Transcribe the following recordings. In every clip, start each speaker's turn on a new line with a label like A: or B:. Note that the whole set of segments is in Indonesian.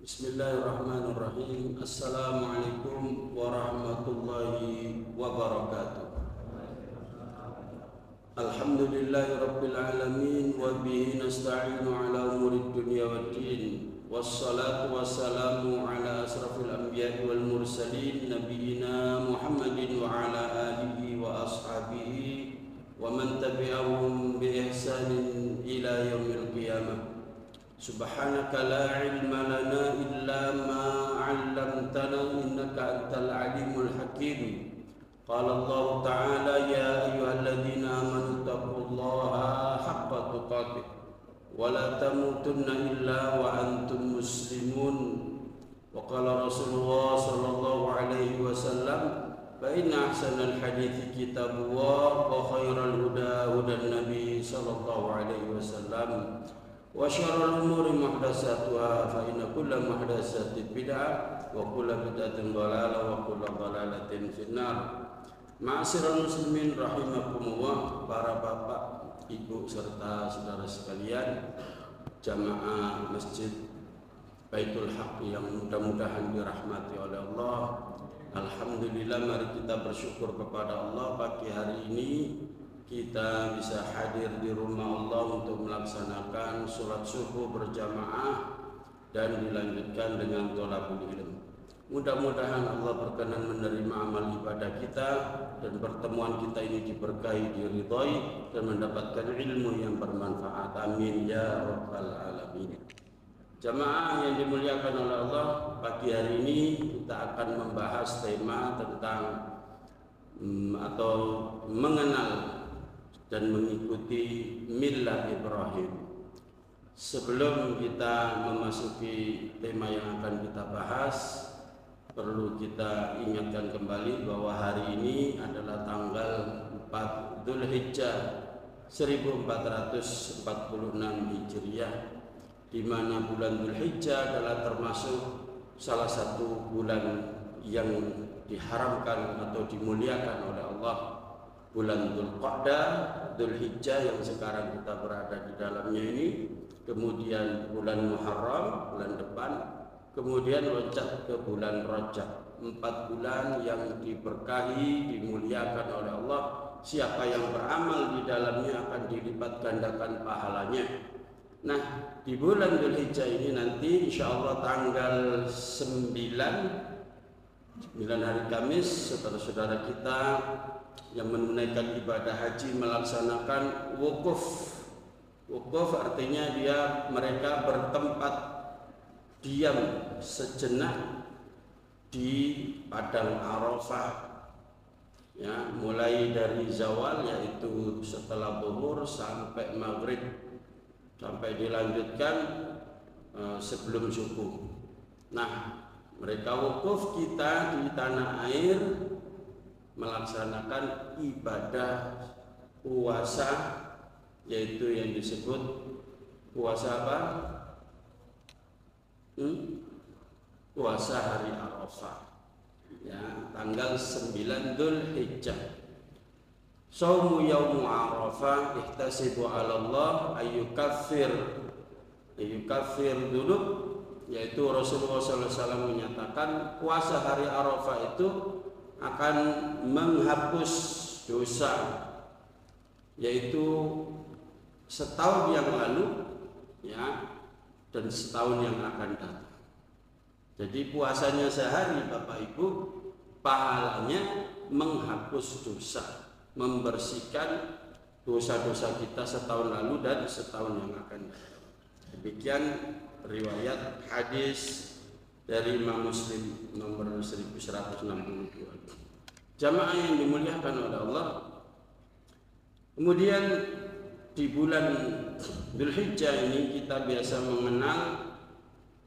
A: Bismillahirrahmanirrahim. Assalamualaikum warahmatullahi wabarakatuh. Alhamdulillahi rabbil alamin wa bihi nasta'inu ala umurid dunya waddin. Wassalatu wassalamu ala asrafil anbiya'i wal mursalin nabiyyina Muhammadin wa ala alihi wa ashabihi wa man tabi'ahum bi ihsanin ila yaumil qiyamah. Subhanaka la ilma lana illa ma 'allamtana innaka antal alimul hakim. Qala Allah Ta'ala ya ayyuhalladzina amanu taqullaha haqqa tuqatih wa la tamutunna illa wa antum muslimun. Wa qala Rasulullah sallallahu alaihi wasallam fa inna ahsanal hadithi kitabullah wa khairal huda hudan nabi sallallahu alaihi wasallam. Wa syarrul umuri muhdatsatuha fa inna kulla muhdatsatin bid'ah wa kulla bid'atin dhalalah wa kulla dhalalatin finnar. Ma'asyiral muslimin rahimakumullah, para bapak, ibu serta saudara sekalian, jamaah Masjid Baitul Haq yang mudah-mudahan dirahmati oleh Allah. Alhamdulillah, mari kita bersyukur kepada Allah pagi hari ini kita bisa hadir di rumah Allah untuk melaksanakan sholat subuh berjamaah dan dilanjutkan dengan thalabul ilm. Mudah-mudahan Allah berkenan menerima amal ibadah kita dan pertemuan kita ini diberkahi, diridhai dan mendapatkan ilmu yang bermanfaat. Amin ya rabbal alamin. Jamaah yang dimuliakan oleh Allah, pagi hari ini kita akan membahas tema tentang atau mengenal dan mengikuti millah Ibrahim. Sebelum kita memasuki tema yang akan kita bahas, perlu kita ingatkan kembali bahwa hari ini adalah tanggal 4 Dzulhijjah 1446 Hijriah, di mana bulan Dzulhijjah adalah termasuk salah satu bulan yang diharamkan atau dimuliakan oleh Allah. Bulan Dzulqa'dah, Dzulhijjah yang sekarang kita berada di dalamnya ini, kemudian bulan Muharram, bulan depan, kemudian loncat ke bulan Rajab. 4 bulan yang diberkahi, dimuliakan oleh Allah. Siapa yang beramal di dalamnya akan dilipat gandakan pahalanya. Nah, di bulan Dzulhijjah ini nanti insya Allah tanggal 9 hari Kamis, saudara-saudara kita yang menunaikan ibadah haji melaksanakan wukuf. Wukuf artinya mereka bertempat diam sejenak di padang Arafah, ya, mulai dari zawal yaitu setelah zuhur sampai maghrib, sampai dilanjutkan sebelum subuh. Nah, mereka wukuf, kita di tanah air melaksanakan ibadah puasa, yaitu yang disebut puasa apa? Puasa hari Arafah, ya, tanggal 9 Dzulhijjah. Shaumu yaumu Arafah ihtasibu 'ala Allah ayyukaffir dzunub, yaitu Rasulullah SAW menyatakan puasa hari Arafah itu akan menghapus dosa, yaitu setahun yang lalu, ya, dan setahun yang akan datang. Jadi puasanya sehari Bapak Ibu, pahalanya menghapus dosa, membersihkan dosa-dosa kita setahun lalu dan setahun yang akan datang. Demikian riwayat hadis dari Imam Muslim nomor 1162. Jamaah yang dimuliakan oleh Allah, kemudian di bulan Dzulhijjah ini kita biasa mengenal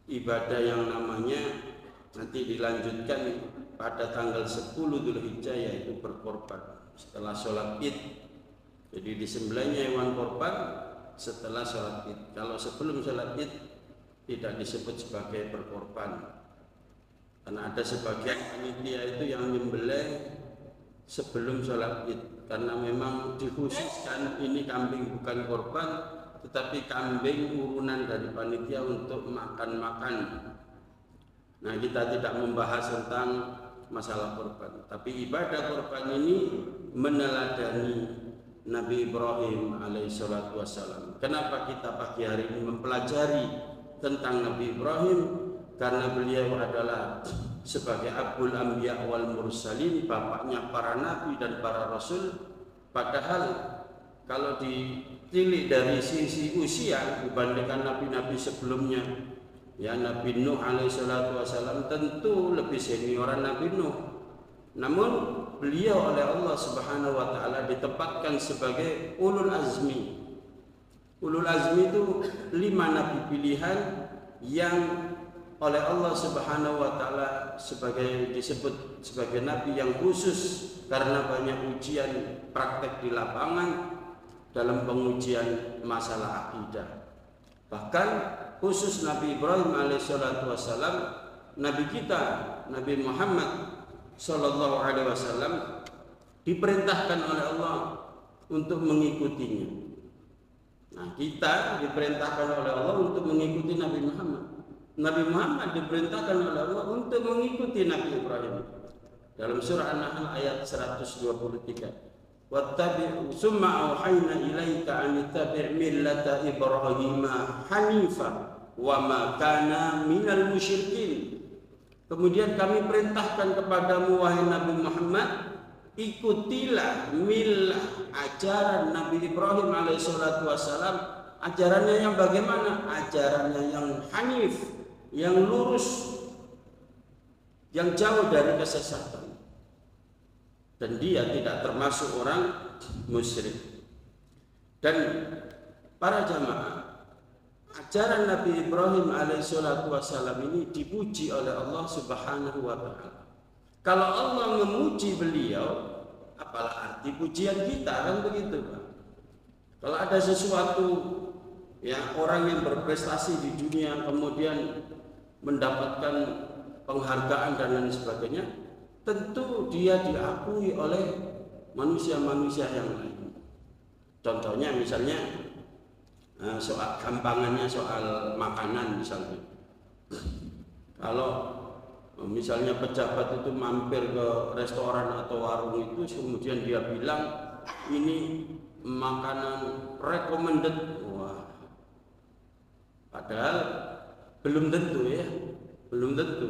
A: ibadah yang namanya, nanti dilanjutkan pada tanggal 10 Dzulhijjah, yaitu berkorban setelah sholat Id. Jadi disembelihnya hewan korban setelah sholat Id. Kalau sebelum sholat Id tidak disebut sebagai berkorban, karena ada sebagian panitia itu yang menyembelih sebelum sholat Id, karena memang dikhususkan ini kambing bukan korban, tetapi kambing urunan dari panitia untuk makan-makan Nah, kita tidak membahas tentang masalah korban, tapi ibadah korban ini meneladani Nabi Ibrahim alaihissalatu wassalam. Kenapa kita pagi hari ini mempelajari tentang Nabi Ibrahim? Karena beliau adalah sebagai Abul Anbiya wal Mursalin, bapaknya para nabi dan para rasul. Padahal kalau ditilik dari sisi usia dibandingkan nabi-nabi sebelumnya, ya Nabi Nuh alaihissalatu wassalam tentu lebih senioran Nabi Nuh. Namun beliau oleh Allah Subhanahu wa taala ditempatkan sebagai ulul azmi. Ulul azmi itu 5 nabi pilihan yang oleh Allah Subhanahu wa taala disebut sebagai nabi yang khusus karena banyak ujian praktek di lapangan dalam pengujian masalah akidah. Bahkan khusus Nabi Ibrahim alaihissalatu wassalam, nabi kita Nabi Muhammad sallallahu alaihi wasallam diperintahkan oleh Allah untuk mengikutinya. Nah, kita diperintahkan oleh Allah untuk mengikuti Nabi Muhammad. Nabi Muhammad diperintahkan oleh Allah untuk mengikuti Nabi Ibrahim. Dalam surah An-Nahl ayat 123. Wattabi' summa auhayna ilaika an tattabi' millata Ibrahim hanifa wa ma kana minal musyrikin. Kemudian kami perintahkan kepadamu wahai Nabi Muhammad, ikutilah milah ajaran Nabi Ibrahim alaihissalatu wassalam. Ajarannya yang bagaimana? Ajarannya yang hanif, yang lurus, yang jauh dari kesesatan. Dan dia tidak termasuk orang musyrik. Dan para jamaah, ajaran Nabi Ibrahim alaihissalatu wassalam ini dipuji oleh Allah Subhanahu wa taala. Kalau Allah memuji beliau, apalah arti pujian kita, kan begitu, Pak? Kalau ada sesuatu ya, orang yang berprestasi di dunia kemudian mendapatkan penghargaan dan lain sebagainya, tentu dia diakui oleh manusia-manusia yang lain. Contohnya misalnya soal gampangannya soal makanan misalnya. Kalau misalnya pejabat itu mampir ke restoran atau warung itu, kemudian dia bilang ini makanan recommended, wah, padahal belum tentu ya, belum tentu.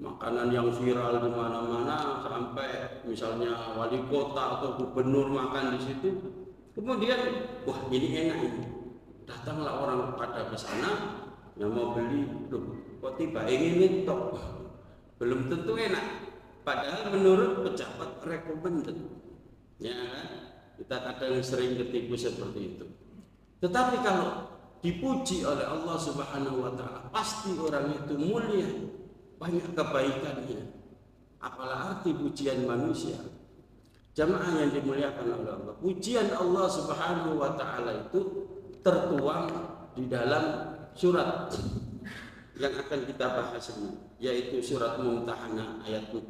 A: Makanan yang viral di mana-mana sampai misalnya wali kota atau gubernur makan di situ, kemudian wah ini enak ini, datanglah orang pada ke sana yang mau beli, loh kok tiba ingin itu, belum tentu enak, padahal menurut pejabat recommended, ya kan? Kita kadang sering ketipu seperti itu. Tetapi kalau dipuji oleh Allah Subhanahu wa taala, pasti orang itu mulia, banyak kebaikannya. Apalah arti pujian manusia? Jamaah yang dimuliakan oleh Allah, pujian Allah Subhanahu wa taala itu tertuang di dalam surat yang akan kita bahas ini, yaitu surat Mumtahanah ayat 4.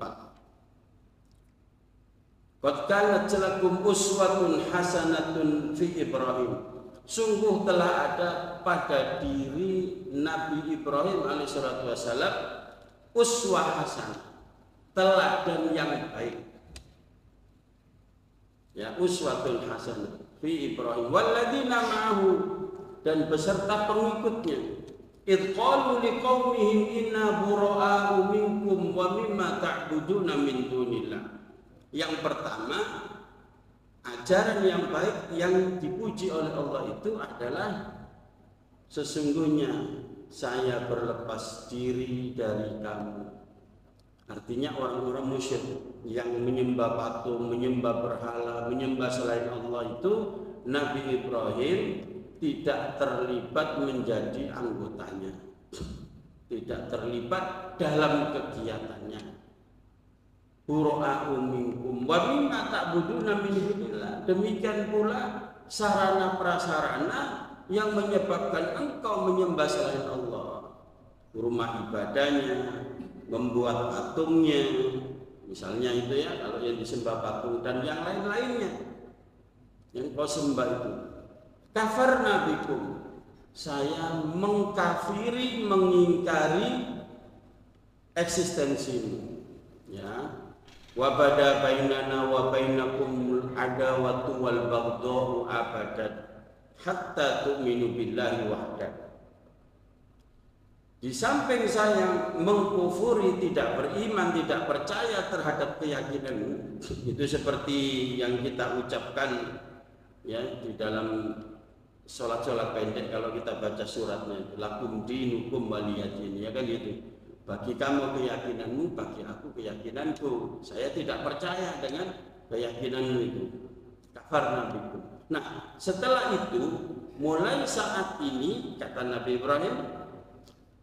A: Qad kanat lakum uswatun hasanatun fi Ibrahim. Sungguh telah ada pada diri Nabi Ibrahim alaihissalatu wassalam uswah hasanah, teladan yang baik. Ya, uswatun hasanah fi Ibrahim walladzina ma'ahu, dan beserta pengikutnya. Idh qalu liqaumihim inna bura'a'u minkum wa mimma ta'buduna min dunillah. Yang pertama, ajaran yang baik yang dipuji oleh Allah itu adalah sesungguhnya saya berlepas diri dari kamu. Artinya orang-orang musyrik yang menyembah patung, menyembah berhala, menyembah selain Allah itu, Nabi Ibrahim tidak terlibat menjadi anggotanya, tidak terlibat dalam kegiatannya. Bura'a'u minkum wa mimma ta'buduna min dunillah. Demikian pula sarana prasarana yang menyebabkan engkau menyembah selain Allah, rumah ibadahnya, membuat patungnya, misalnya itu ya, kalau yang disembah patung dan yang lain-lainnya yang kau sembah itu. Kafarna bikum, saya mengkafiri, mengingkari eksistensimu, ya. Wa bada bainana wa bainakum adawatu wal baghdha'u abadan hatta tu'minu billahi wahdah. Di samping saya mengkufuri, tidak beriman, tidak percaya terhadap keyakinanmu, itu seperti yang kita ucapkan ya di dalam sholat-sholat pendek kalau kita baca suratnya, lakum dinukum waliyadin, ya kan gitu. Bagi kamu keyakinanmu, bagi aku keyakinanku. Saya tidak percaya dengan keyakinanmu itu. Kafarna bikum. Nah, setelah itu mulai saat ini kata Nabi Ibrahim,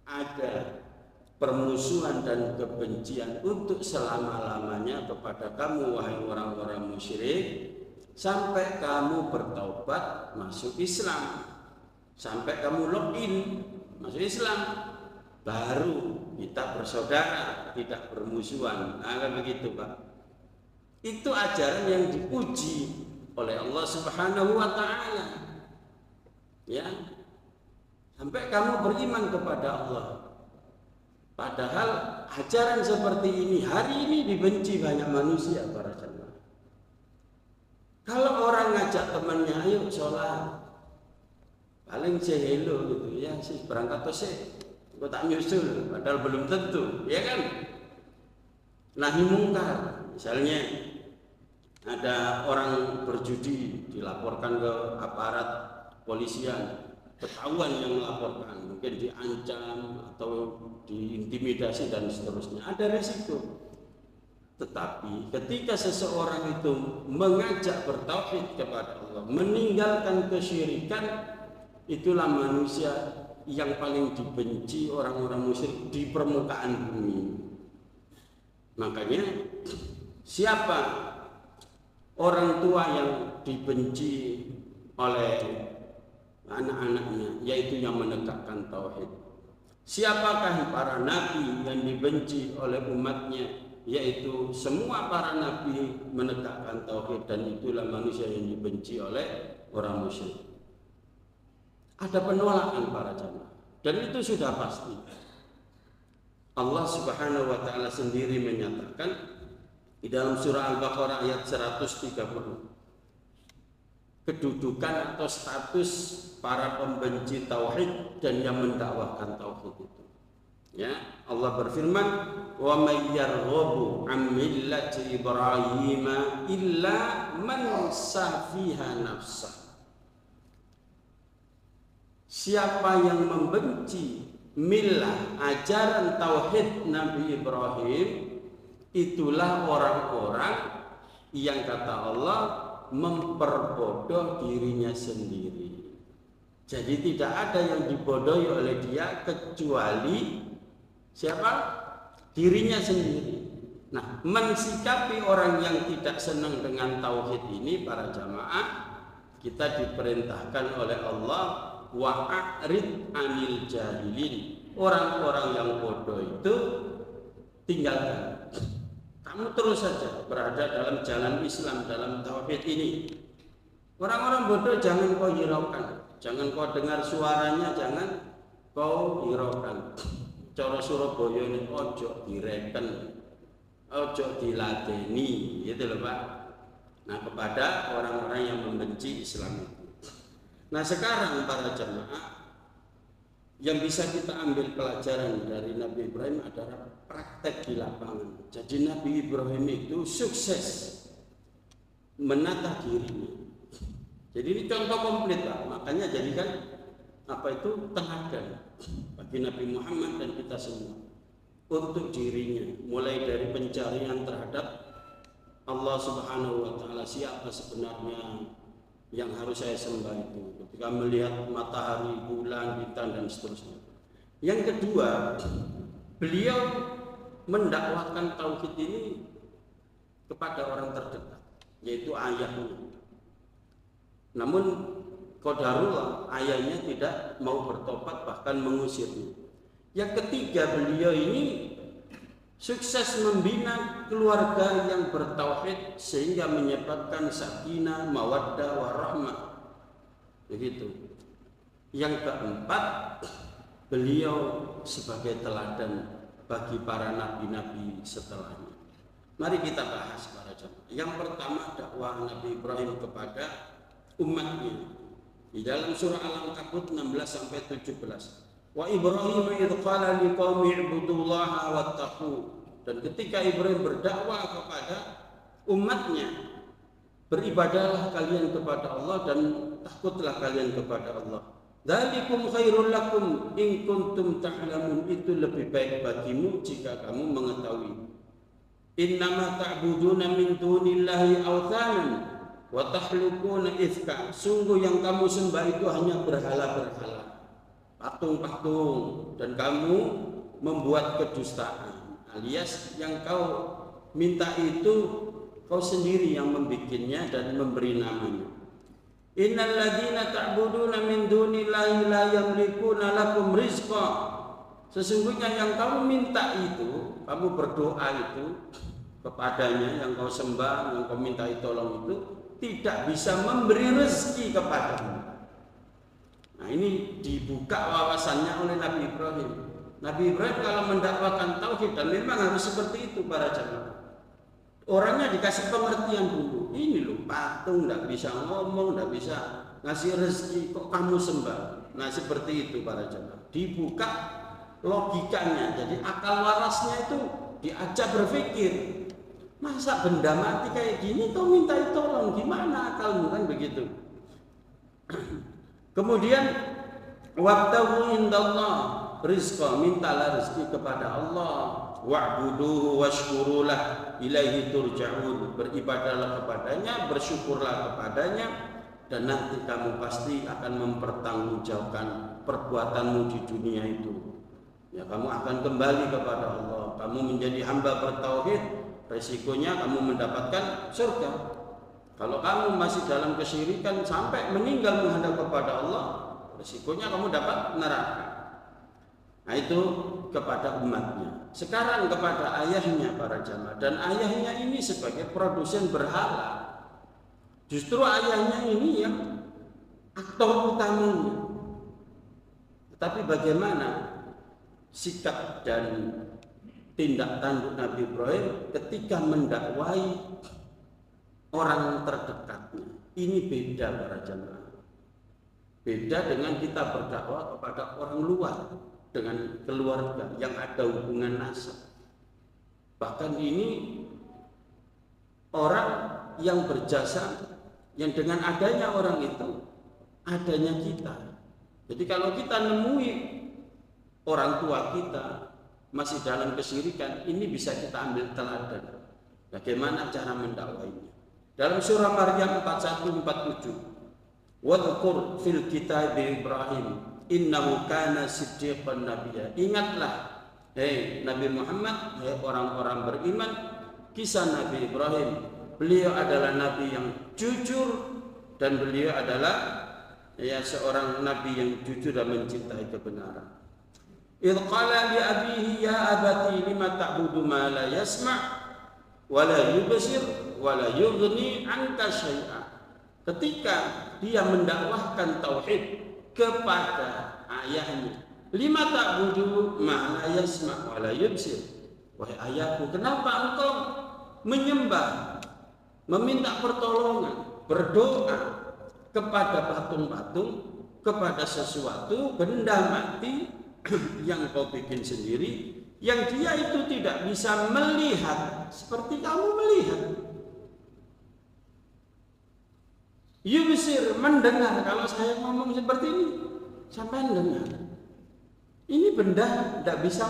A: ada permusuhan dan kebencian untuk selama-lamanya kepada kamu wahai orang-orang musyrik, sampai kamu bertaubat masuk Islam, sampai kamu login masuk Islam, baru kita bersaudara, tidak bermusuhan. Nah, begitu Pak. Itu ajaran yang dipuji oleh Allah Subhanahu wa taala. Ya. Sampai kamu beriman kepada Allah. Padahal ajaran seperti ini hari ini dibenci banyak manusia para jamaah. Kalau orang ngajak temannya, ayo sholat, paling hello gitu ya, sih berangkat tuh sih, gue tak nyusul, padahal belum tentu, ya kan? Nahi mungkar, misalnya ada orang berjudi dilaporkan ke aparat polisian, ketahuan yang melaporkan, mungkin diancam atau diintimidasi dan seterusnya, ada resiko. Tetapi ketika seseorang itu mengajak bertauhid kepada Allah, meninggalkan kesyirikan, itulah manusia yang paling dibenci orang-orang musyrik di permukaan bumi. Makanya siapa orang tua yang dibenci oleh anak-anaknya, yaitu yang menegakkan tauhid. Siapakah para nabi yang dibenci oleh umatnya, yaitu semua para nabi menegakkan tauhid, dan itulah manusia yang dibenci oleh orang musyrik. Ada penolakan para jamaah, dan itu sudah pasti. Allah Subhanahu wa taala sendiri menyatakan di dalam surah Al-Baqarah ayat 130, kedudukan atau status para pembenci tauhid dan yang mendakwahkan tauhid itu. Ya, Allah berfirman, "Wa may yarghabu 'an millati Ibrahim illa man safiha nafsah." Siapa yang membenci milah ajaran tauhid Nabi Ibrahim, itulah orang-orang yang kata Allah memperbodoh dirinya sendiri. Jadi tidak ada yang dibodohi oleh dia kecuali siapa? Dirinya sendiri. Nah, mensikapi orang yang tidak senang dengan tauhid ini para jamaah, kita diperintahkan oleh Allah wa'arid anil jahilin. Orang-orang yang bodoh itu tinggalkan. Kamu terus saja berada dalam jalan Islam, dalam tauhid ini. Orang-orang bodoh jangan kau hiraukan, jangan kau dengar suaranya, jangan kau hiraukan. Cara Surabaya ini ojo direken, ojo diladeni, gitu loh Pak. Nah, kepada orang-orang yang membenci Islam itu. Nah, sekarang para jemaah, yang bisa kita ambil pelajaran dari Nabi Ibrahim adalah praktek di lapangan. Jadi Nabi Ibrahim itu sukses menata dirinya. Jadi ini contoh komplit Pak. Makanya jadikan apa itu teladan bagi Nabi Muhammad dan kita semua untuk dirinya, mulai dari pencarian terhadap Allah Subhanahu wa taala, siapa sebenarnya yang harus saya sembah itu, ketika melihat matahari, bulan, bintang dan seterusnya. Yang kedua, beliau mendakwahkan tauhid ini kepada orang terdekat, yaitu ayahnya. Namun qadarullah, ayahnya tidak mau bertobat, bahkan mengusirnya. Yang ketiga, beliau ini sukses membina keluarga yang bertauhid sehingga menyebabkan sakinah, mawaddah, warahmah. Begitu. Yang keempat, beliau sebagai teladan bagi para nabi-nabi setelahnya. Mari kita bahas para jamaah. Yang pertama dakwah Nabi Ibrahim kepada umatnya. Di dalam surah Al-Ankabut 16 sampai 17. Wa Ibrahim idz qala liqaumi ibudullaha wattaqu. Dan ketika Ibrahim berdakwah kepada umatnya, beribadahlah kalian kepada Allah dan takutlah kalian kepada Allah. Dzalikum khairul lakum in kuntum ta'lamun. Itu lebih baik bagimu jika kamu mengetahui. Innama ta'buduna min dunillahi awthanan wa tahlukuna ifka. Sungguh yang kamu sembah itu hanya berhala-berhala, patung-patung, dan kamu membuat kedustaan, alias yang kau minta itu kau sendiri yang membikinnya dan memberi namanya. Innal ladzina ta'buduna min dunillahi la yamlikuna lakum rizqa. Sesungguhnya yang kamu minta itu, kamu berdoa itu kepadanya, yang kau sembah, yang kau mintai tolong itu tidak bisa memberi rezeki kepadamu. Nah, ini dibuka wawasannya oleh Nabi Ibrahim. Nabi Ibrahim kalau mendakwakan tauhid, dan memang harus seperti itu para jamaah. Orangnya dikasih pengertian dulu. Ini loh, patung tidak bisa ngomong, tidak bisa ngasih rezeki, kok kamu sembah. Nah, seperti itu para jamaah. Dibuka logikanya, jadi akal warasnya itu diajak berpikir. Masa benda mati kayak gini kau mintai tolong, gimana akalmu, kan begitu. Kemudian wabtaghu indallah rizqa, mintalah rezeki kepada Allah. Wa'buduhu washkurulah ilaihi turja'un. Beribadahlah kepadanya, bersyukurlah kepadanya, dan nanti kamu pasti akan mempertanggungjawabkan perbuatanmu di dunia itu. Ya, kamu akan kembali kepada Allah. Kamu menjadi hamba bertauhid, resikonya kamu mendapatkan surga. Kalau kamu masih dalam kesyirikan sampai meninggal menghadap kepada Allah, resikonya kamu dapat neraka. Nah, itu kepada umatnya. Sekarang kepada ayahnya para jamaah. Dan ayahnya ini sebagai produsen berhala. Justru ayahnya ini yang aktor utamanya. Tetapi bagaimana sikap dan tindak tanduk Nabi Ibrahim ketika mendakwai orang terdekatnya? Ini beda para jamaah. Beda dengan kita berdakwah kepada orang luar, dengan keluarga yang ada hubungan nasab. Bahkan ini orang yang berjasa, yang dengan adanya orang itu adanya kita. Jadi kalau kita nemui orang tua kita masih dalam kesyirikan, ini bisa kita ambil teladan. Bagaimana cara mendakwainya? Dalam surah Maryam 41-47, wadhkur fil kitab Ibrahim innahu kana siddiqan nabiyya. Ingatlah, hei Nabi Muhammad, hei orang-orang beriman, kisah Nabi Ibrahim. Beliau adalah nabi yang jujur, dan beliau adalah seorang nabi yang jujur dan mencintai kebenaran. Idh qala li abihi ya abati lima ta'budu ma la yasma' wa la yubsir wa la yughni 'anka syai'a. Ketika dia mendakwahkan tauhid kepada ayahnya, lima ta'budu ma la yasma' wa la yubsir. Wahai ayahku, kenapa engkau menyembah, meminta pertolongan, berdoa kepada patung-patung, kepada sesuatu benda mati yang kau bikin sendiri, yang dia itu tidak bisa melihat seperti kamu melihat. Yubsir, mendengar. Kalau saya ngomong seperti ini, siapa yang dengar? Ini benda tidak bisa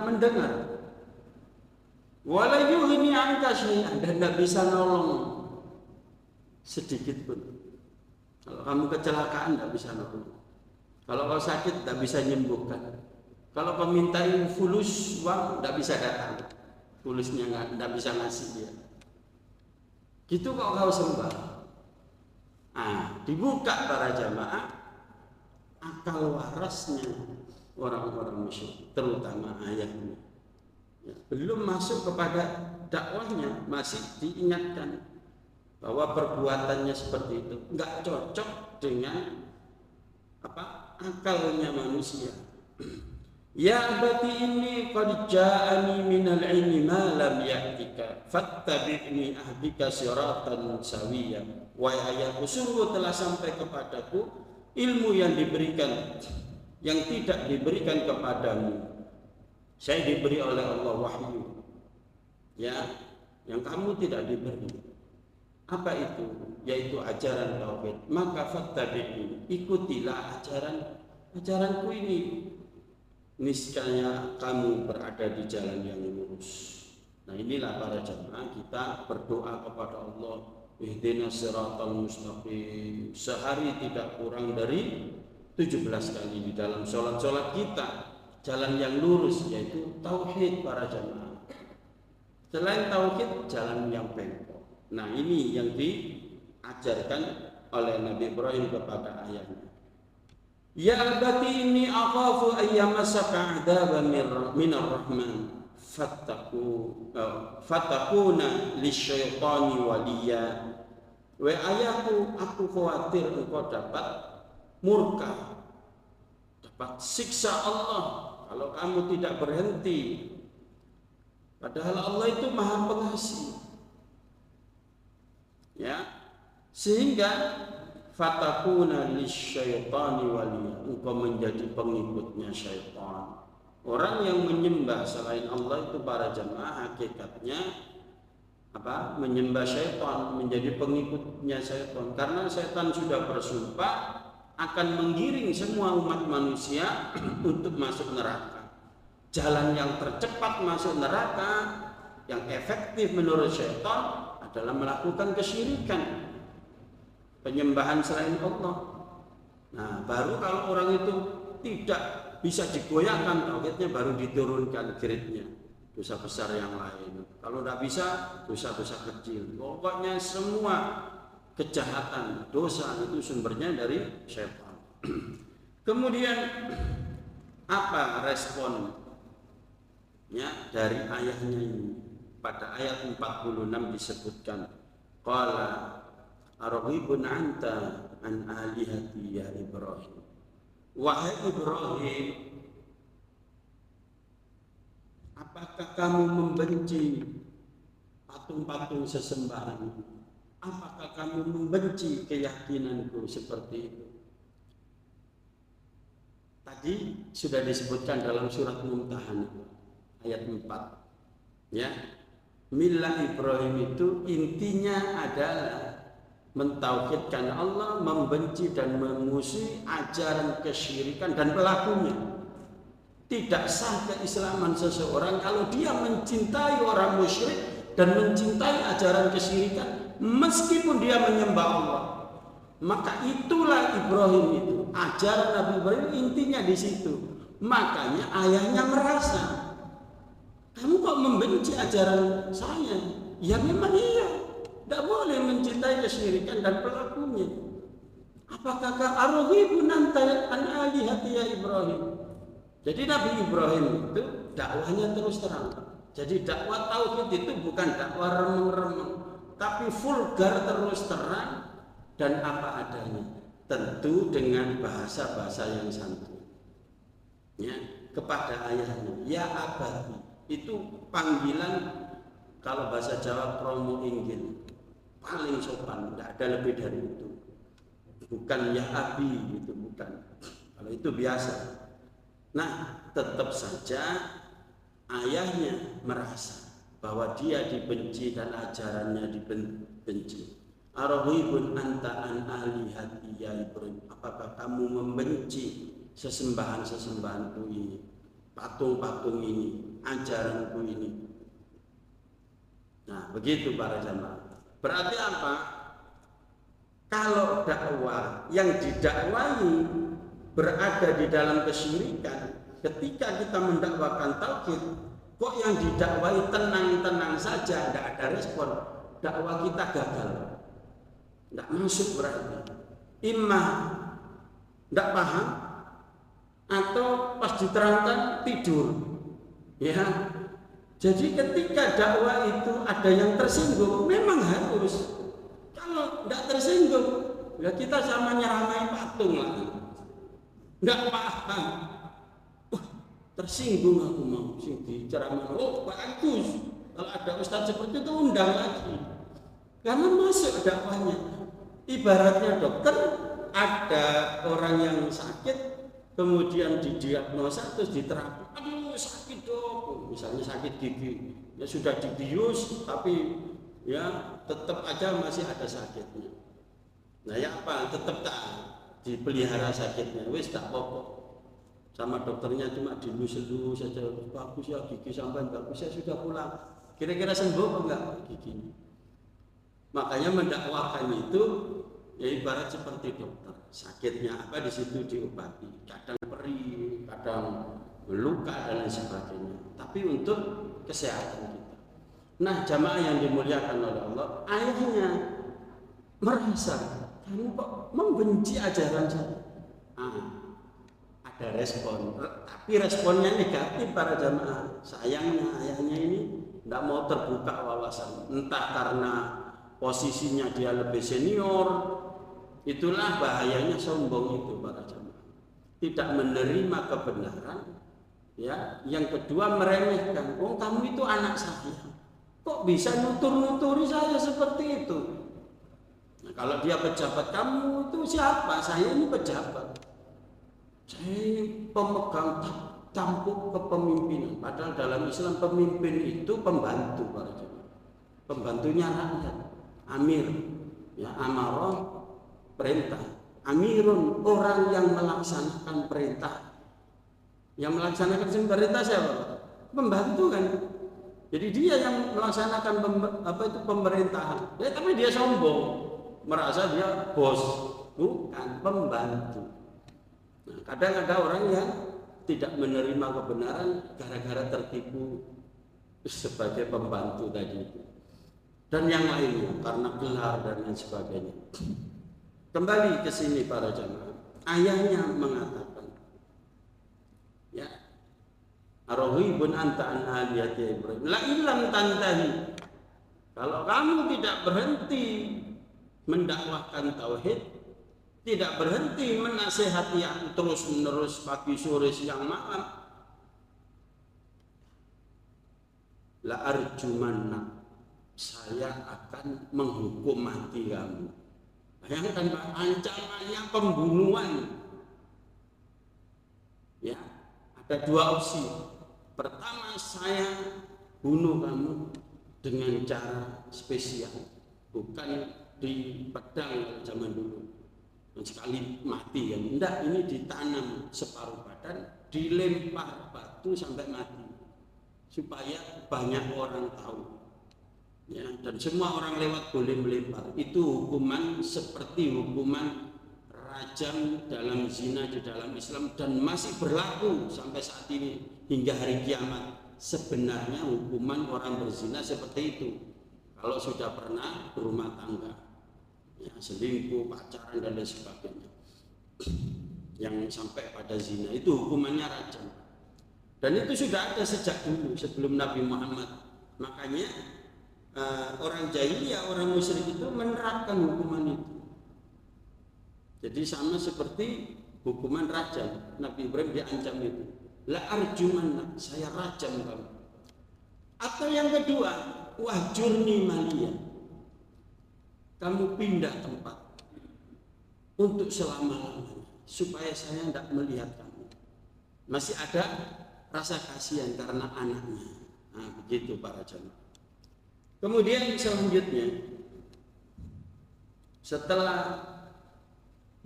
A: mendengar. Wala yughni 'anka syai'an, dan tidak bisa nolong sedikit pun. Kalau kamu kecelakaan tidak bisa nolong. Kalau kau sakit tidak bisa menyembuhkan. Kalau kau mintain fulus uang tidak bisa datang. Fulusnya tidak bisa ngasih dia. Gitu kok kau sembah. Dibuka para jamaah akal warasnya orang-orang musyrik, terutama ayahnya. Ya, belum masuk kepada dakwahnya, masih diingatkan bahwa perbuatannya seperti itu nggak cocok dengan akalnya manusia. Ya abati inni qad ja'ani minal ilmi ma lam ya'tika fattabi'ni ahdika siratan sawiyya. Wahai ayahku, sungguh telah sampai kepadaku ilmu yang diberikan yang tidak diberikan kepadamu. Saya diberi oleh Allah wahyu, ya, yang kamu tidak diberi. Apa itu? Yaitu ajaran tauhid. Maka fattabi'ni, ikutilah ajaranku ini. Niscaya kamu berada di jalan yang lurus. Nah, inilah para jamaah kita berdoa kepada Allah, ihdinas siratal mustaqim. Sehari tidak kurang dari 17 kali di dalam sholat kita. Jalan yang lurus yaitu tauhid para jamaah. Selain tauhid, jalan yang bengkok. Nah, ini yang diajarkan oleh Nabi Ibrahim kepada ayahnya. Ya abati inni akhafu ayyamasaka adzaba minar rahman fatakuna lisyaitani waliya. Wahai ayahku, aku khawatir engkau dapat murka, dapat siksa Allah kalau kamu tidak berhenti. Padahal Allah itu Maha Pengasih. Ya, sehingga fatakuna lisyaitani waliya, engkau menjadi pengikutnya syaitan. Orang yang menyembah selain Allah itu para jamaah hakikatnya apa? Menyembah syaitan, menjadi pengikutnya syaitan. Karena syaitan sudah bersumpah akan menggiring semua umat manusia untuk masuk neraka. Jalan yang tercepat masuk neraka, yang efektif menurut syaitan adalah melakukan kesyirikan, penyembahan selain Allah. Nah, baru kalau orang itu tidak bisa digoyahkan tauhidnya, baru diturunkan grade-nya dosa besar yang lain. Kalau tidak bisa, dosa-dosa kecil. Pokoknya semua kejahatan, dosa itu sumbernya dari syaitan. Kemudian apa responnya dari ayahnya ini? Pada ayat 46 disebutkan, qala araghibun anta an alihati ya Ibrahim. Wahai Ibrahim, apakah kamu membenci patung-patung sesembahan? Apakah kamu membenci keyakinanku seperti itu? Tadi sudah disebutkan dalam surat Mumtahanah ayat 4. Ya. Milah Ibrahim itu intinya adalah mentauhidkan Allah, membenci dan memusuhi ajaran kesyirikan dan pelakunya. Tidak sah keislaman seseorang kalau dia mencintai orang musyrik dan mencintai ajaran kesyirikan meskipun dia menyembah Allah. Maka itulah Ibrahim itu, ajaran Nabi Ibrahim intinya di situ. Makanya ayahnya merasa, kamu kok membenci ajaran saya? Ya memang iya. Tidak boleh mencintai kesyirikan dan pelakunya. Apakah araghibun anta an alihati ya Ibrahim? Jadi Nabi Ibrahim itu dakwahnya terus terang. Jadi dakwah tauhid itu bukan dakwah remeng-remeng, tapi vulgar terus terang dan apa adanya. Tentu dengan bahasa-bahasa yang santun. Ya, kepada ayahnya, ya abati. Itu panggilan kalau bahasa Jawa promo inggil, paling sopan, tidak ada lebih dari itu. Bukan ya abi gitu, bukan. Kalau itu biasa. Nah, tetap saja ayahnya merasa bahwa dia dibenci dan ajarannya dibenci. Araghibun anta an alihati ya Ibrahim. Apakah kamu membenci sesembahan-sesembahanku ini, patung-patung ini, ajaranku ini? Nah, begitu para jamaah. Berarti apa? Kalau dakwah yang didakwahi berada di dalam kesyirikan, ketika kita mendakwakan tauhid, kok yang didakwahi tenang-tenang saja, tidak ada respon, dakwah kita gagal, tidak masuk berarti. Imma tidak paham, atau pas diterangkan tidur, ya. Jadi ketika dakwah itu ada yang tersinggung, memang harus. Kalau tidak tersinggung, ya kita sama nyeramai patung lah. Tidak paham. tersinggung aku mau sing diceramah. Oh bagus, kalau ada ustadz seperti itu undang lagi, karena masuk dakwahnya. Ibaratnya dokter, ada orang yang sakit kemudian didiagnosa terus diterapi, aduh sakit dok, misalnya sakit gigi, ya sudah dibius tapi ya tetap aja masih ada sakitnya. Nah ya apa, tetap tak dipelihara sakitnya, wis tak apa-apa. Sama dokternya cuma dilus-lus saja, bagus ya gigi sampai bagus ya sudah pulang. Kira-kira sembuh apa enggak giginya? Makanya mendakwahkan itu ya ibarat seperti dokter. Sakitnya apa di situ diobati. Kadang perih, kadang luka dan lain sebagainya. Tapi untuk kesehatan kita. Nah jamaah yang dimuliakan oleh Allah, ayahnya merasa kamu kok membenci ajaran saya. Ada respon, tapi responnya negatif para jamaah. Sayangnya ayahnya ini tidak mau terbuka wawasan, entah karena posisinya dia lebih senior. Itulah bahayanya sombong itu para jamaah, tidak menerima kebenaran, ya. Yang kedua meremehkan, oh kamu itu anak saya, kok bisa nutur-nuturi saya seperti itu. Nah, kalau dia pejabat, kamu itu siapa? Saya ini pejabat, saya ini pemegang tampuk kepemimpinan. Padahal dalam Islam pemimpin itu pembantu para jemaah, pembantunya rakyat. Amir, ya, amarah, perintah. Amirun, orang yang melaksanakan perintah. Yang melaksanakan perintah siapa? Pembantu kan. Jadi dia yang melaksanakan pemerintahan. Ya, tapi dia sombong, merasa dia bos, bukan pembantu. Nah, kadang ada orang yang tidak menerima kebenaran gara-gara tertipu sebagai pembantu tadi dan yang lainnya karena gelar dan lain sebagainya. Kembali ke sini para jamaah, ayahnya mengatakan, ya, arahibun anta an aliyati Ibrahim la illam tantahi, kalau kamu tidak berhenti mendakwahkan tauhid, tidak berhenti menasehati aku terus menerus pagi sore siang malam, la arjumanna, saya akan menghukum mati kamu. Bayangkan Pak, ancamannya pembunuhan. Ya, ada dua opsi. Pertama, saya bunuh kamu dengan cara spesial, bukan di pedang zaman dulu, sekali mati kan. Enggak, ini ditanam separuh badan, dilempar batu sampai mati, supaya banyak orang tahu. Ya, dan semua orang lewat boleh melempar. Itu hukuman seperti hukuman rajam dalam zina di dalam Islam dan masih berlaku sampai saat ini hingga hari kiamat. Sebenarnya hukuman orang berzina seperti itu. Kalau sudah pernah berumah tangga, ya, selingkuh, pacaran dan lain sebagainya, yang sampai pada zina, itu hukumannya rajam. Dan itu sudah ada sejak dulu sebelum Nabi Muhammad. Makanya orang jahiliyah, orang musyrik itu menerapkan hukuman itu. Jadi sama seperti hukuman rajam. Nabi Ibrahim diancam itu, la arjumanna, saya rajam kamu. Atau yang kedua, wahjurni maliya, kamu pindah tempat untuk selama-lamanya supaya saya tidak melihat kamu. Masih ada rasa kasihan karena anaknya. Nah, begitu para jemaah. Kemudian selanjutnya, setelah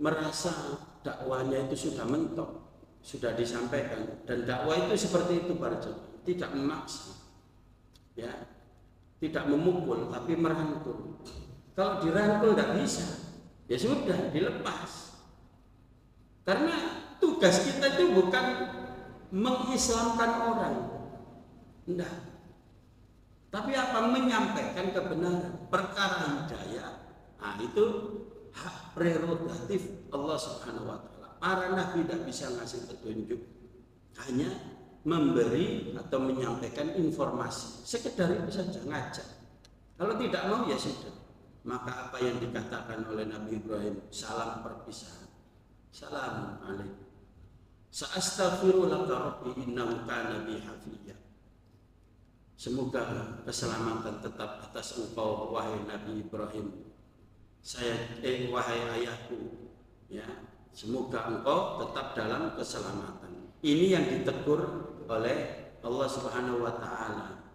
A: merasa dakwanya itu sudah mentok, sudah disampaikan, dan dakwah itu seperti itu para jemaah, tidak memaksa, ya, tidak memukul, tapi merangkul. Kalau dirangkul tidak bisa, ya sudah dilepas. Karena tugas kita itu bukan mengislamkan orang, enggak. Tapi apa? Menyampaikan kebenaran, perkara hidayah. Nah, itu hak prerogatif Allah Subhanahu wa taala. Para nabi tidak bisa ngasih petunjuk, hanya memberi atau menyampaikan informasi. Sekedar itu saja, ngajak. Kalau tidak mau ya sudah. Maka apa yang dikatakan oleh Nabi Ibrahim, salam perpisahan. Assalamualaikum. Sa'astaghfiru laka rabbi innahu kana bi hafiyya. Semoga keselamatan tetap atas engkau wahai Nabi Ibrahim. Wahai ayahku, ya, semoga engkau tetap dalam keselamatan. Ini yang ditegur oleh Allah Subhanahu wa taala.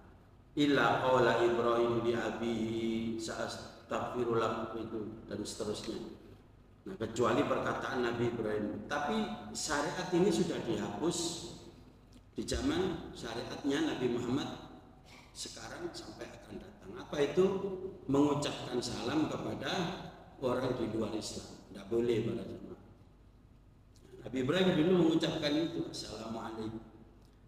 A: Illa qala Ibrahim li abihi sa'astaghfiru laka itu dan seterusnya. Nah, kecuali perkataan Nabi Ibrahim. Tapi syariat ini sudah dihapus di zaman syariatnya Nabi Muhammad sekarang sampai akan datang. Apa itu? Mengucapkan salam kepada orang di luar Islam. Tidak boleh para jemaah. Nabi Ibrahim dulu mengucapkan itu, Assalamualaikum.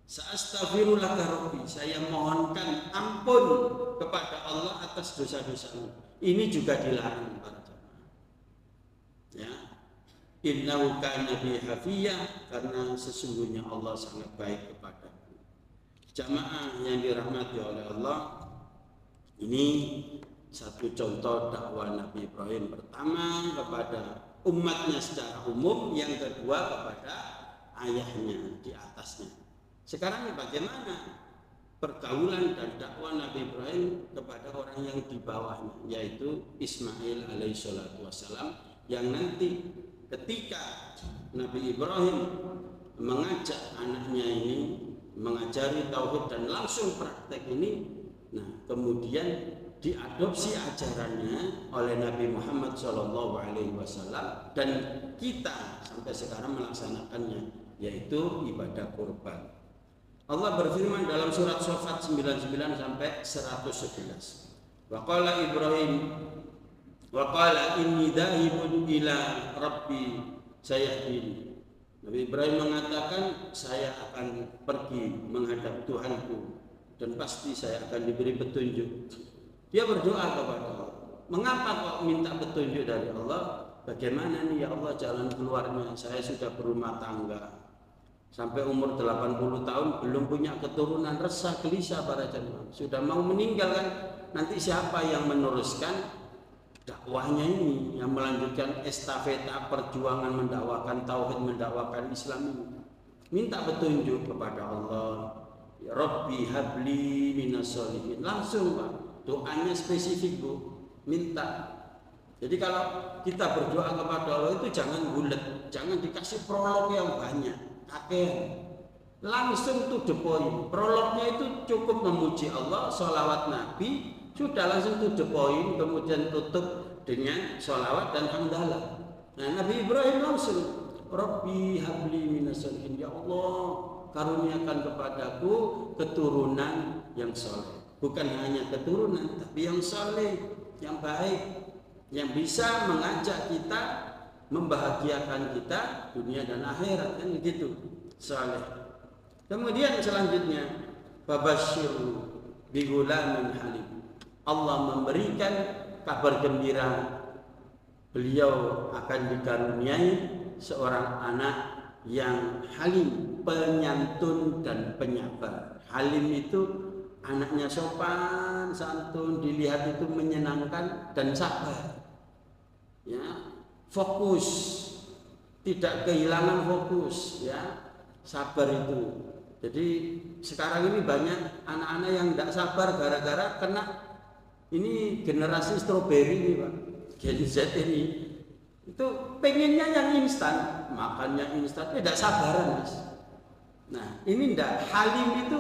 A: Sa'astaghfiru laka rabbi, saya mohonkan ampun kepada Allah atas dosa-dosamu. Ini juga dilarang para jemaah. Ya. Innahu kana bi hafiyya, karena sesungguhnya Allah sangat baik kepadaku. Jamaah yang dirahmati oleh Allah, ini satu contoh dakwah Nabi Ibrahim. Pertama kepada umatnya secara umum, yang kedua kepada ayahnya di atasnya. Sekarang bagaimana pergaulan dan dakwah Nabi Ibrahim kepada orang yang di bawahnya, yaitu Ismail alaihissalatu wassalam, yang nanti ketika Nabi Ibrahim mengajak anaknya ini mengajari tauhid dan langsung praktek ini, nah kemudian diadopsi ajarannya oleh Nabi Muhammad SAW dan kita sampai sekarang melaksanakannya, yaitu ibadah kurban. Allah berfirman dalam surat Shofat 99 sampai 111. Wa qala Ibrahim wa qala inni dhahibun ila rabbi sayahdin. Nabi Ibrahim mengatakan, saya akan pergi menghadap Tuhanku dan pasti saya akan diberi petunjuk. Dia berdoa kepada Allah. Mengapa kok minta petunjuk dari Allah? Bagaimana nih ya Allah jalan keluarnya? Saya sudah berumah tangga. Sampai umur 80 tahun belum punya keturunan, resah gelisah para jemaah. Sudah mau meninggal kan? Nanti siapa yang meneruskan dakwahnya ini, yang melanjutkan estafeta perjuangan mendakwakan tauhid, mendakwakan Islam ini? Minta petunjuk kepada Allah. Ya Rabbi habli minas sholihin. Langsung Pak, doanya spesifik Bu, minta. Jadi kalau kita berdoa kepada Allah itu jangan bulet, jangan dikasih prolog yang banyak, kakek. Langsung to the point. Prolognya itu cukup memuji Allah, sholawat Nabi, sudah langsung to the point, kemudian tutup dengan sholawat dan hamdalah. Nah, Nabi Ibrahim langsung, Rabbi habli minas sholihin, ya Allah karuniakan kepadaku keturunan yang soleh. Bukan hanya keturunan, tapi yang soleh, yang baik, yang bisa mengajak kita, membahagiakan kita dunia dan akhirat, kan begitu, soleh. Kemudian selanjutnya, babasyiru bigulamin halim. Allah memberikan kabar gembira, beliau akan dikaruniai seorang anak yang halim, penyantun dan penyabar. Halim itu anaknya sopan, santun, dilihat itu menyenangkan dan sabar. Ya, fokus, tidak kehilangan fokus, ya, sabar itu. Jadi sekarang ini banyak anak-anak yang tidak sabar gara-gara kena ini generasi stroberi ini Pak, Gen Z ini. Itu pengennya yang instan, makannya instan, tidak sabaran Mas. Nah ini tidak, halim itu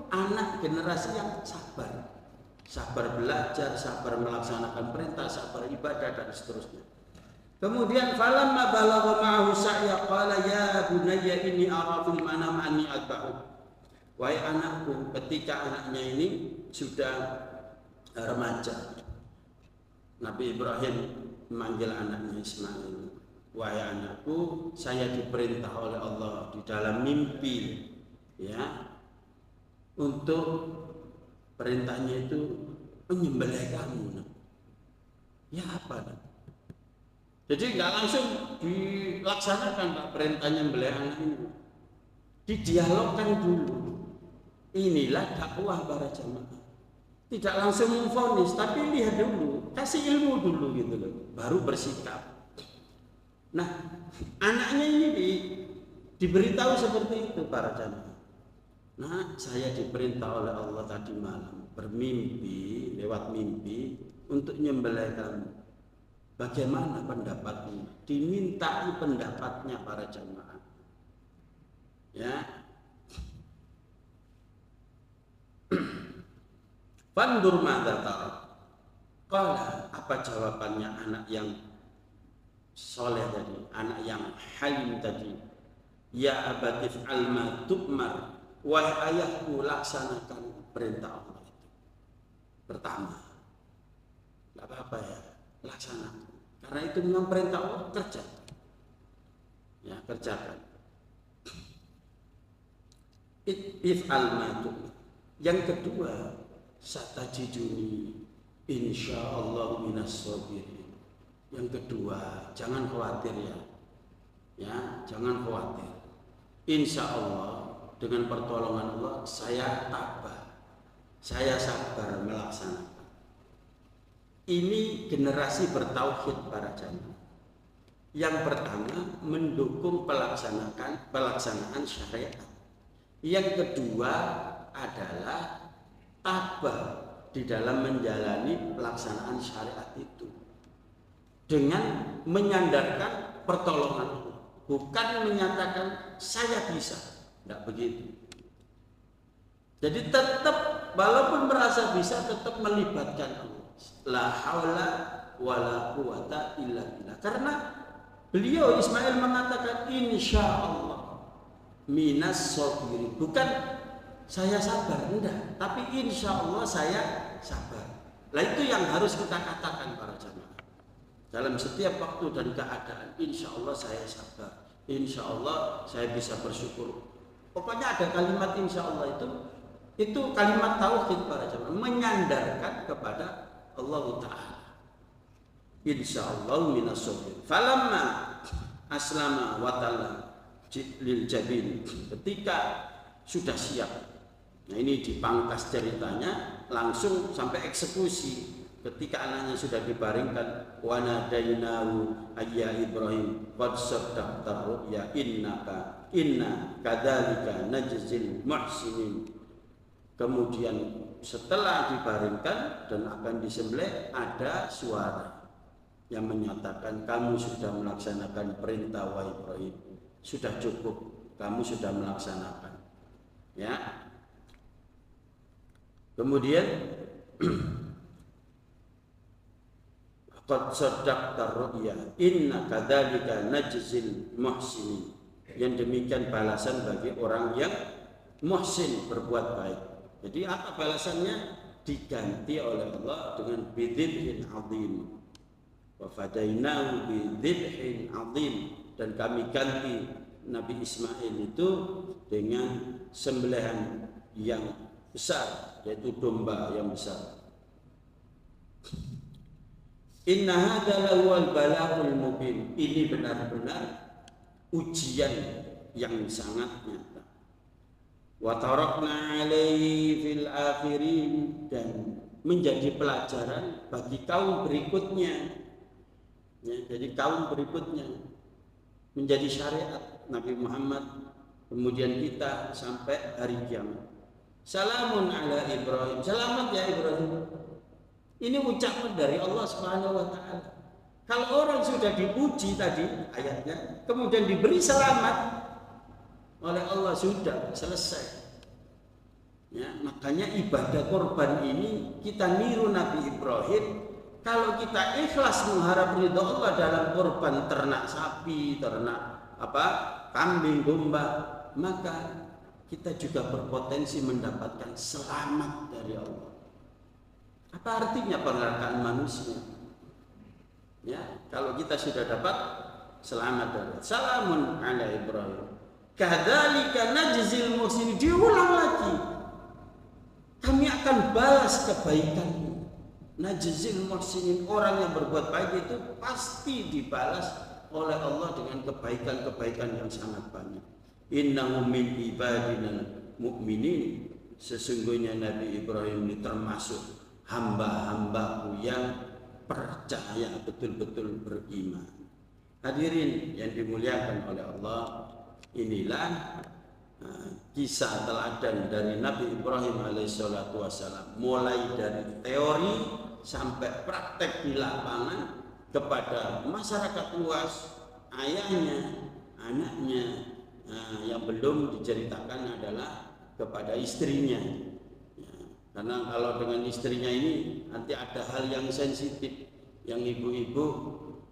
A: anak generasi yang sabar, sabar belajar, sabar melaksanakan perintah, sabar ibadah dan seterusnya. Kemudian falamma balagha ma'ahu sa'ya qala ya bunayya inni ara fil manam anni atba'u. Wahai anakku, ketika anaknya ini sudah remaja, Nabi Ibrahim memanggil anaknya Ismail. Wahai anakku, saya diperintah oleh Allah di dalam mimpi, ya, untuk perintahnya itu menyembelih kamu. Ya apa? Jadi nggak langsung dilaksanakan Pak perintahnya menyembelih anak ini. Didialogkan dulu. Inilah dakwah para jamaah. Tidak langsung memvonis, tapi lihat dulu, kasih ilmu dulu gitu loh, baru bersikap. Nah, anaknya ini Diberitahu seperti itu para jamaah. Nah, saya diperintah oleh Allah tadi malam bermimpi, lewat mimpi untuk nyembelih kamu. Bagaimana pendapatnya? Dimintai pendapatnya para jamaah. Ya. Fandur madza tara. Qala, apa jawabannya anak yang soleh tadi, anak yang halim tadi? Ya abatif alma tu'mar, wahai ayahku, laksanakan perintah Allah itu. Pertama, tidak apa-apa ya, laksanakan. Karena itu memang perintah Allah, kerjakan. Ya, kerjakan. If alma tu'mar. Yang kedua, satajiduni insyaallah minas sabirin. Yang kedua, jangan khawatir ya. Ya, jangan khawatir. Insya Allah dengan pertolongan Allah saya tabah, saya sabar melaksanakan. Ini generasi bertauhid para jamaah. Yang pertama mendukung pelaksanaan syariat. Yang kedua adalah tabah di dalam menjalani pelaksanaan syariat itu dengan menyandarkan pertolongan Allah, bukan menyatakan saya bisa, tidak begitu. Jadi tetap walaupun merasa bisa tetap melibatkan Allah. La haula wala quwata illa billah. Karena beliau Ismail mengatakan insya Allah minas sabirin, bukan saya sabar, enggak, tapi insya Allah saya sabar. Nah itu yang harus kita katakan para jamaah dalam setiap waktu dan keadaan. Insya Allah saya sabar, insya Allah saya bisa bersyukur. Pokoknya ada kalimat insya Allah itu kalimat tauhid para jamaah, menyandarkan kepada Allah Ta'ala. Insya Allah minas sabirin. Falamma aslama wa talla lil jabin, ketika sudah siap. Nah ini dipangkas ceritanya langsung sampai eksekusi. Ketika anaknya sudah dibaringkan, wa nadainahu ayya Ibrahim qad saddaqta ru'ya inna kadzalika najzil muhsinin. Kemudian setelah dibaringkan dan akan disembelih, ada suara yang menyatakan kamu sudah melaksanakan perintah wa Ibrahim. Sudah cukup, kamu sudah melaksanakan. Ya. Kemudian qad saddaqta ru'ya inna kadzalika najzil muhsinin. Yang demikian balasan bagi orang yang muhsin, berbuat baik. Jadi apa balasannya? Diganti oleh Allah dengan bidzibhin azim. Wa fadainahu bidzibhin azim, dan kami ganti Nabi Ismail itu dengan sembelihan yang besar, yaitu domba yang besar. Inna hadza lahuwal balaghul mubin. Ini benar-benar ujian yang sangat nyata. Wa tarakna alaihi fil akhirin, dan menjadi pelajaran bagi kaum berikutnya. Ya, jadi kaum berikutnya menjadi syariat Nabi Muhammad, kemudian kita sampai hari kiamat. Salamun ala Ibrahim, selamat ya Ibrahim. Ini ucapan dari Allah Subhanahu wa taala. Kalau orang sudah dipuji tadi ayatnya, kemudian diberi selamat oleh Allah, sudah selesai. Ya, makanya ibadah korban ini kita niru Nabi Ibrahim. Kalau kita ikhlas mengharap ridha Allah dalam korban ternak sapi, ternak kambing, domba, maka kita juga berpotensi mendapatkan selamat dari Allah. Apa artinya penghargaan manusia? Ya, kalau kita sudah dapat selamat dari Allah. Salamun ala Ibrahim. Kadzalika najzil muhsinin. Diulang lagi. Kami akan balas kebaikanmu. Najzil muhsinin, orang yang berbuat baik itu pasti dibalas oleh Allah dengan kebaikan-kebaikan yang sangat banyak. Innahu min ibadina mu'minin. Sesungguhnya Nabi Ibrahim ini termasuk hamba-hambaku yang percaya, betul-betul beriman. Hadirin yang dimuliakan oleh Allah, Inilah kisah teladan dari Nabi Ibrahim alaihissalatu wassalam, mulai dari teori sampai praktek di lapangan kepada masyarakat luas, ayahnya, anaknya, yang belum diceritakan adalah kepada istrinya. Karena kalau dengan istrinya ini nanti ada hal yang sensitif, yang ibu-ibu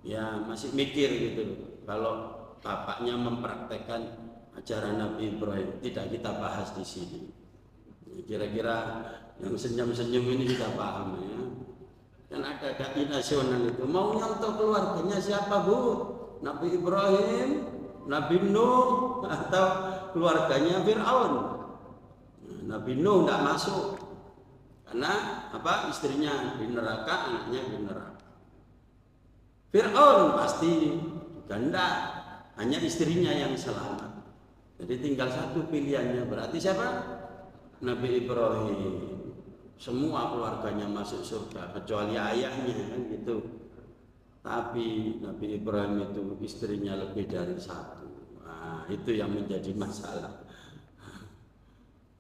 A: ya masih mikir gitu. Kalau bapaknya mempraktekkan ajaran Nabi Ibrahim, tidak kita bahas di sini. Kira-kira yang senyum-senyum ini kita paham ya. Kan ada dai nasional itu mau nyontoh keluarganya siapa Bu? Nabi Ibrahim, Nabi Nuh, atau keluarganya Fir'aun. Nabi Nuh tidak masuk karena apa? Istrinya di neraka, anaknya di neraka. Fir'aun pasti ganda, hanya istrinya yang selamat. Jadi tinggal satu pilihannya, berarti siapa? Nabi Ibrahim. Semua keluarganya masuk surga kecuali ayahnya kan gitu. Tapi Nabi Ibrahim itu istrinya lebih dari satu. Nah, itu yang menjadi masalah.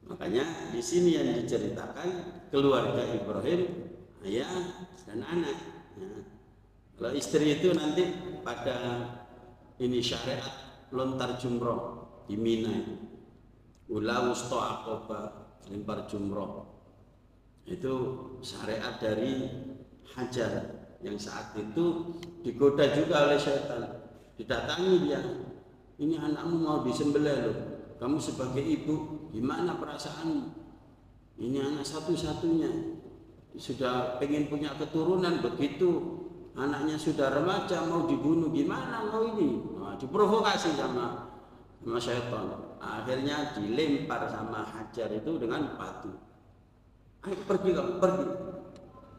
A: Makanya di sini yang diceritakan keluarga Ibrahim, ayah dan anak. Ya. Kalau istri itu nanti pada ini syariat lontar jumroh di Mina, ula wusto akoba, lempar jumroh. Itu syariat dari Hajar yang saat itu digoda juga oleh syaitan. Didatangi dia, ini anakmu mau disembelih loh, kamu sebagai ibu gimana perasaanmu? Ini anak satu-satunya, sudah pengen punya keturunan, begitu anaknya sudah remaja mau dibunuh, gimana kau ini? Nah, diprovokasi sama syaitan. Akhirnya dilempar sama Hajar itu dengan batu. Ayo pergi kamu, pergi.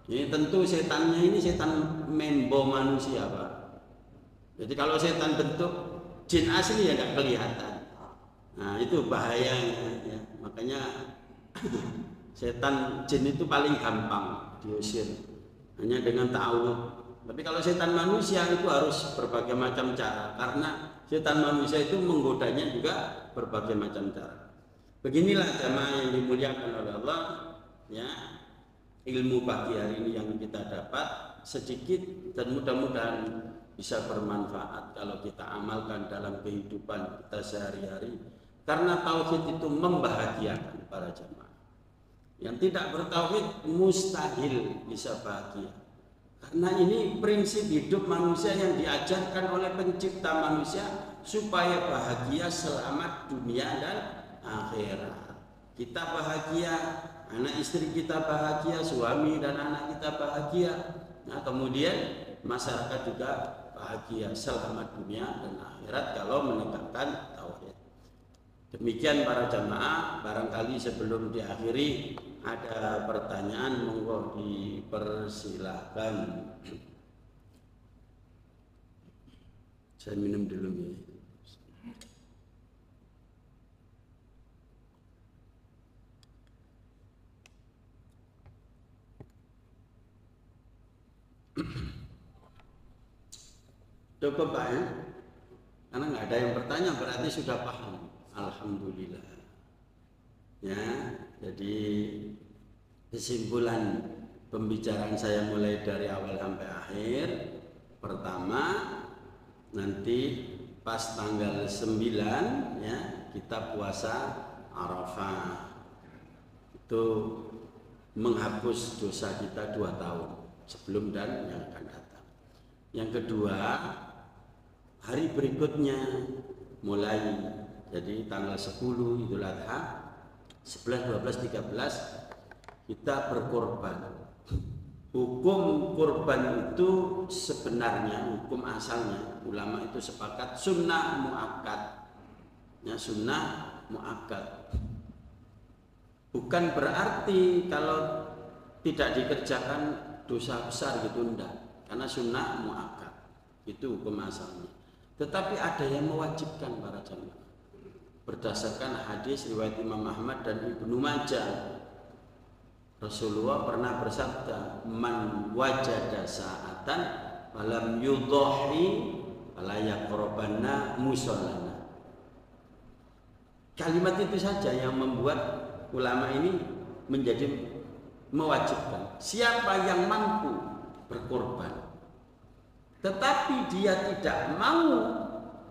A: Ini tentu setannya ini setan membo manusia Pak. Jadi kalau setan bentuk jin asli ya nggak kelihatan. Nah itu bahayanya ya. Makanya setan jin itu paling gampang diusir, hanya dengan ta'awudz. Tapi kalau setan manusia itu harus berbagai macam cara, karena setan manusia itu menggodanya juga berbagai macam cara. Beginilah jamaah yang dimuliakan oleh Allah, ya. Ilmu pagi hari ini yang kita dapat sedikit dan mudah-mudahan bisa bermanfaat kalau kita amalkan dalam kehidupan kita sehari-hari. Karena tauhid itu membahagiakan para jamaah. Yang tidak bertauhid mustahil bisa bahagia. Karena ini prinsip hidup manusia yang diajarkan oleh pencipta manusia supaya bahagia selamat dunia dan akhirat. Kita bahagia, anak istri kita bahagia, suami dan anak kita bahagia. Nah, kemudian masyarakat juga bahagia selamat dunia dan akhirat kalau menegakkan tauhid. Demikian para jamaah, barangkali sebelum diakhiri ada pertanyaan, monggo dipersilahkan. Saya minum dulu ya. Cukup Pak ya? Karena nggak ada yang bertanya berarti sudah paham. Alhamdulillah. Ya, jadi kesimpulan pembicaraan saya mulai dari awal sampai akhir. Pertama, nanti pas tanggal 9 ya, kita puasa Arafah. Itu menghapus dosa kita 2 tahun sebelum dan yang akan datang. Yang kedua, hari berikutnya mulai jadi tanggal 10 Idul Adha, 11, 12, 13 kita berkorban. Hukum kurban itu sebenarnya hukum asalnya ulama itu sepakat sunnah muakkad. Ya, sunnah muakkad. Bukan berarti kalau tidak dikerjakan dosa besar gitu, enggak. Karena sunnah muakkad itu hukum asalnya. Tetapi ada yang mewajibkan para jamaah. Berdasarkan hadis riwayat Imam Ahmad dan Ibnu Majah, Rasulullah pernah bersabda, "Man wajada sa'atan falam yudhahi fala yaqrabanna musallana." Kalimat itu saja yang membuat ulama ini menjadi mewajibkan. Siapa yang mampu berkorban, tetapi dia tidak mau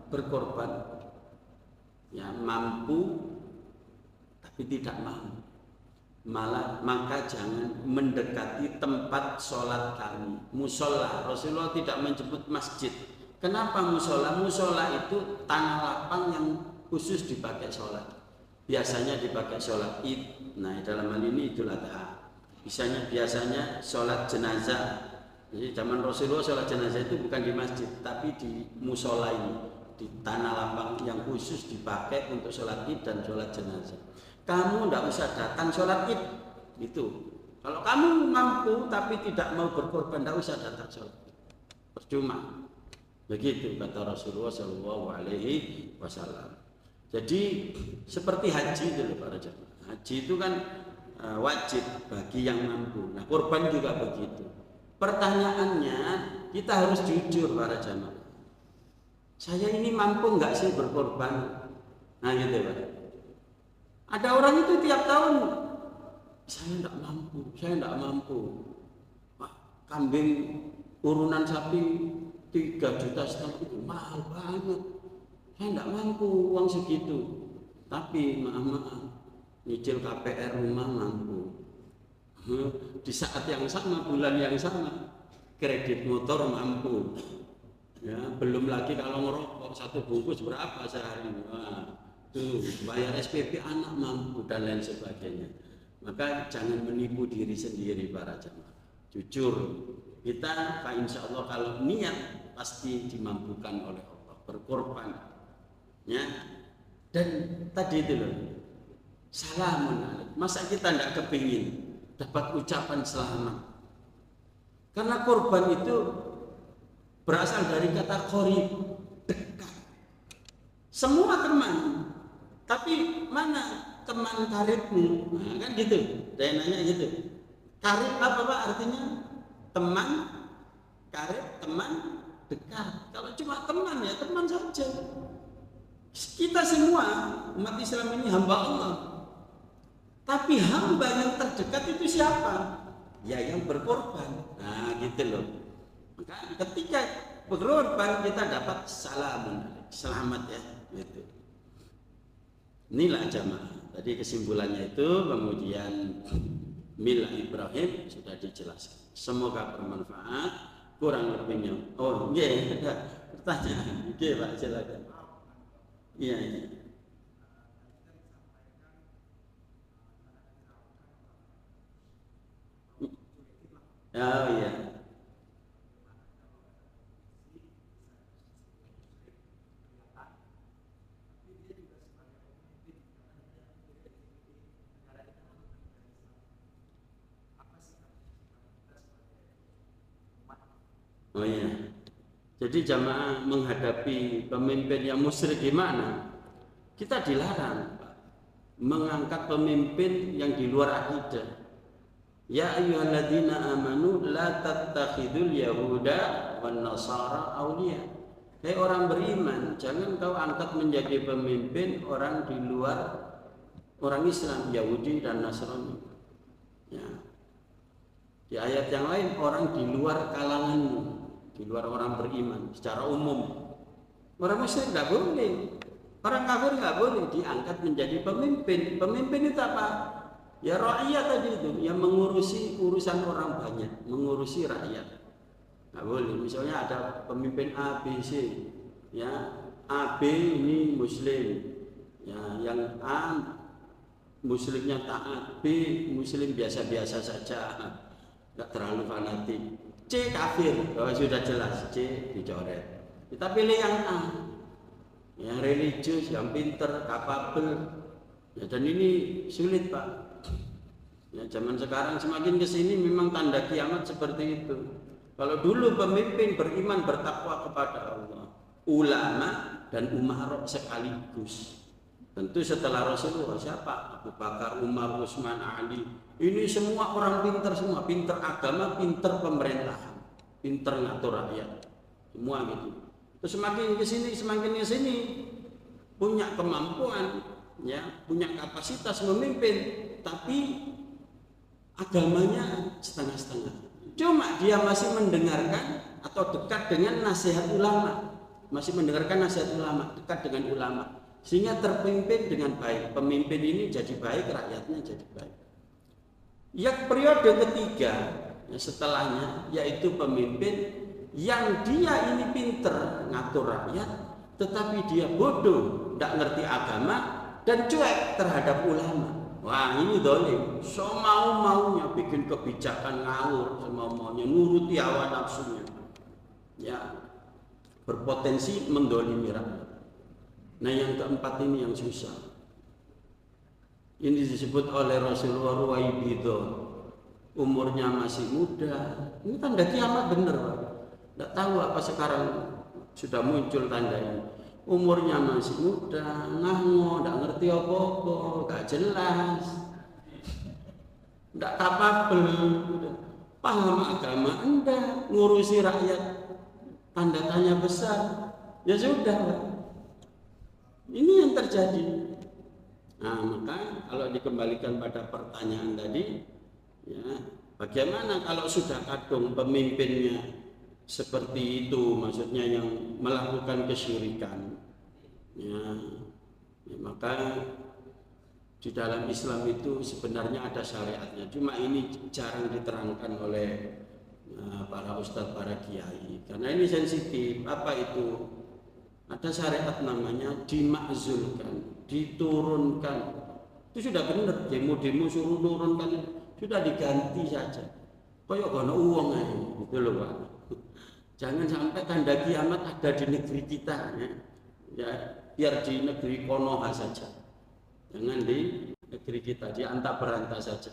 A: berkorban, ya mampu tapi tidak mau, maka jangan mendekati tempat sholat kami. Musola, Rasulullah tidak menyebut masjid. Kenapa musola? Musola itu tanah lapang yang khusus dipakai sholat. Biasanya dipakai sholat id. Nah, dalam hal ini Idul Adha. Biasanya sholat jenazah. Jadi zaman Rasulullah sholat jenazah itu bukan di masjid, tapi di musola ini, di tanah lapang yang khusus dipakai untuk sholat id dan sholat jenazah. Kamu tidak usah datang sholat id, itu. Kalau kamu mampu tapi tidak mau berkorban, tidak usah datang sholat id. Percuma. Begitu kata Rasulullah Shallallahu Alaihi Wasallam. Jadi seperti haji itu loh para jemaah. Haji itu kan wajib bagi yang mampu. Nah, korban juga begitu. Pertanyaannya, kita harus jujur para jemaah. Saya ini mampu nggak sih berkorban? Nah gitu Pak. Ada orang itu tiap tahun, saya tidak mampu. Wah, kambing urunan sapi 3,5 juta itu mahal banget. Saya tidak mampu uang segitu. Tapi maaf, nyicil KPR rumah mampu. Di saat yang sama, bulan yang sama, kredit motor mampu. Ya, belum lagi kalau ngerokok 1 bungkus berapa sehari. Wah, tuh bayar SPP anak mampu dan lain sebagainya. Maka jangan menipu diri sendiri para jemaah. Jujur, kita insya Allah kalau niat pasti dimampukan oleh Allah, berkorban. Ya. Dan tadi itu loh, salamun alaikum. Masa kita tidak kepingin dapat ucapan selamat? Karena korban itu berasal dari kata qarib, dekat. Semua teman, tapi mana teman karibmu? Nah, kan gitu. Saya nanya gitu. Karib apa Pak artinya? Teman, karib, teman, dekat. Kalau cuma teman ya teman saja. Kita semua umat Islam ini hamba Allah. Tapi hamba yang terdekat itu siapa? Ya yang berkorban. Nah gitu loh. Maka ketika berkorban kita dapat salamun, selamat ya. Gitu. Inilah jamaah. Tadi kesimpulannya itu, kemudian milah Ibrahim sudah dijelaskan. Semoga bermanfaat. Kurang lebihnya. Oh, iya, ada pertanyaan. Oke, Pak, silakan. Iya, iya. Oh, iya. Oh iya. Jadi jamaah menghadapi pemimpin yang musyrik gimana? Kita dilarang Pak, mengangkat pemimpin yang di luar akidah. Ya ayyuhalladzina amanu la tattakhidul yahuda wan nasara awliya. Hai orang beriman, jangan kau angkat menjadi pemimpin orang di luar orang Islam, Yahudi dan Nasrani. Ya. Di ayat yang lain orang di luar kalanganmu, di luar orang beriman secara umum. Orang musyrik nggak boleh, orang kafir nggak boleh diangkat menjadi pemimpin. Pemimpin itu apa? Ya rakyat tadi itu, yang mengurusi urusan orang banyak, mengurusi rakyat. Nggak boleh. Misalnya ada pemimpin A, B, C, ya A, B ini Muslim, ya yang A Muslimnya taat, B Muslim biasa-biasa saja, nggak terlalu fanatik. C kafir, oh, sudah jelas C dicoret. Kita pilih yang A, yang religius, yang pinter, kapabel. Ya, dan ini sulit Pak. Ya, zaman sekarang semakin kesini memang tanda kiamat seperti itu. Kalau dulu pemimpin beriman bertakwa kepada Allah, ulama dan umarok sekaligus. Tentu setelah Rasulullah siapa? Abu Bakar, Umar, Utsman, Ali. Ini semua orang pintar semua, pintar agama, pintar pemerintahan, pintar ngatur rakyat, semua gitu. Terus semakin kesini punya kemampuan, ya, punya kapasitas memimpin, tapi agamanya setengah-setengah. Cuma dia masih mendengarkan atau dekat dengan nasihat ulama, masih mendengarkan nasihat ulama, dekat dengan ulama, sehingga terpimpin dengan baik. Pemimpin ini jadi baik, rakyatnya jadi baik. Yang periode ketiga setelahnya yaitu pemimpin yang dia ini pinter ngatur rakyat, tetapi dia bodoh, tidak ngerti agama dan cuek terhadap ulama. Wah, ini dolim. So mau-maunya bikin kebijakan ngawur, semau-maunya nuruti hawa nafsunya. Ya, berpotensi mendolimi rakyat. Nah, yang keempat ini yang susah. Ini disebut oleh Rasulullah Ruwaibidho. Umurnya masih muda. Ini tanda kiamat bener, Pak. Tidak tahu apa sekarang sudah muncul tanda ini. Umurnya masih muda, ngango, tidak ngerti apa-apa, gak jelas, tidak kapabel, paham agama enggak, ngurusi rakyat tanda tanya besar. Ya sudah, Pak. Ini yang terjadi. Nah, maka kalau dikembalikan pada pertanyaan tadi, ya, bagaimana kalau sudah kadung pemimpinnya seperti itu, maksudnya yang melakukan kesyirikan, ya, maka di dalam Islam itu sebenarnya ada syariatnya, cuma ini jarang diterangkan oleh para ustadz, para kiai, karena ini sensitif. Apa itu? Ada syariat namanya dimakzulkan, diturunkan. Itu sudah benar, demo-demo suruh turunkan, sudah diganti saja. Kayak kono uang aja, gitu loh, Pak. Jangan sampai tanda kiamat ada di negeri kita, ya, biar di negeri Konoha saja. Jangan di negeri kita, di anta beranta saja.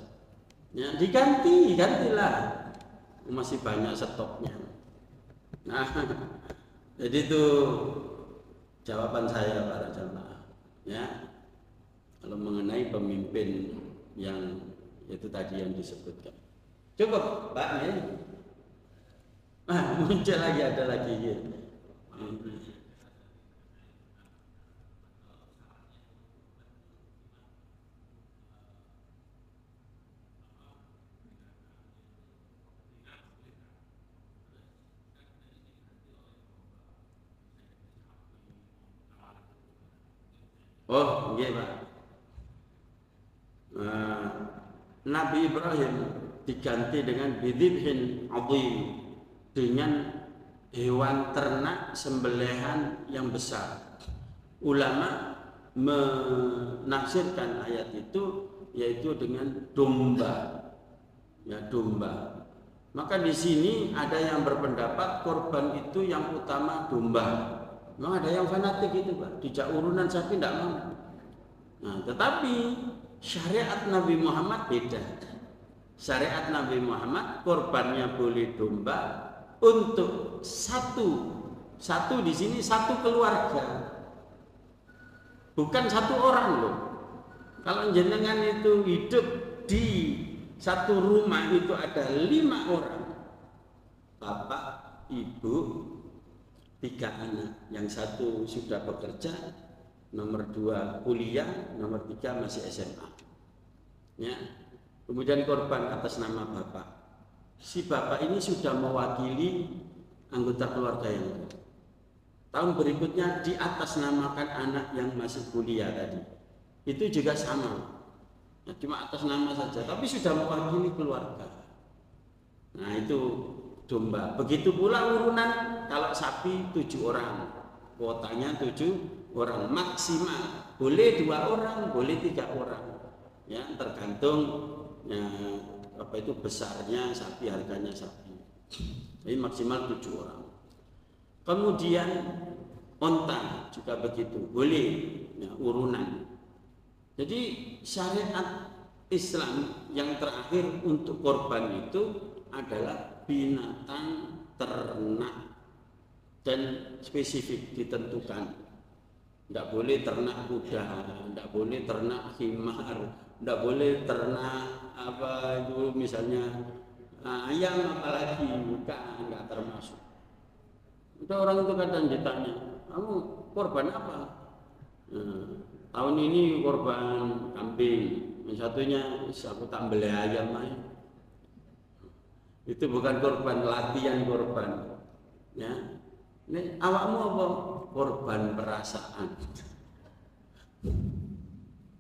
A: Ya, gantilah. Masih banyak stoknya. Nah, jadi itu jawaban saya para jamaah. Ya, kalau mengenai pemimpin yang itu tadi yang disebutkan. Cukup, Pak, ya. Muncul lagi, ada lagi ya. Oh, iya, Pak. Nabi Ibrahim diganti dengan bidhibhin adhim, dengan hewan ternak sembelihan yang besar. Ulama menafsirkan ayat itu yaitu dengan domba, ya, domba. Maka di sini ada yang berpendapat korban itu yang utama domba. Memang ada yang fanatik itu, Pak, dijak urunan sapi tidak mau. Nah, tetapi syariat Nabi Muhammad beda. Syariat Nabi Muhammad korbannya boleh domba untuk satu di sini satu keluarga, bukan satu orang loh. Kalau jenengan itu hidup di satu rumah itu ada 5 orang, bapak, ibu, 3 anak, yang satu sudah bekerja, nomor 2 kuliah, nomor 3 masih SMA. Ya, kemudian korban atas nama bapak. Si bapak ini sudah mewakili anggota keluarga yang lain. Tahun berikutnya di atas namakan anak yang masih kuliah tadi. Itu juga sama. Nah, cuma atas nama saja, tapi sudah mewakili keluarga. Nah, itu domba. Begitu pula urunan, kalau sapi 7 orang. Kuotanya 7 orang maksimal. Boleh 2 orang, boleh 3 orang. Ya, tergantung ya, apa itu besarnya sapi, harganya sapi. Jadi maksimal 7 orang. Kemudian onta juga begitu, boleh ya, urunan. Jadi syariat Islam yang terakhir untuk korban itu adalah binatang ternak dan spesifik ditentukan. Tidak boleh ternak kuda, tidak boleh ternak himar, tidak boleh ternak apa itu misalnya ayam, apalagi bukan, nggak termasuk. Ada orang itu kadang ditanya, kamu korban apa? tahun ini korban kambing, yang satunya aku tak beli ayam aja. Itu bukan korban, latihan korban. Ya, ini awakmu apa? Korban perasaan.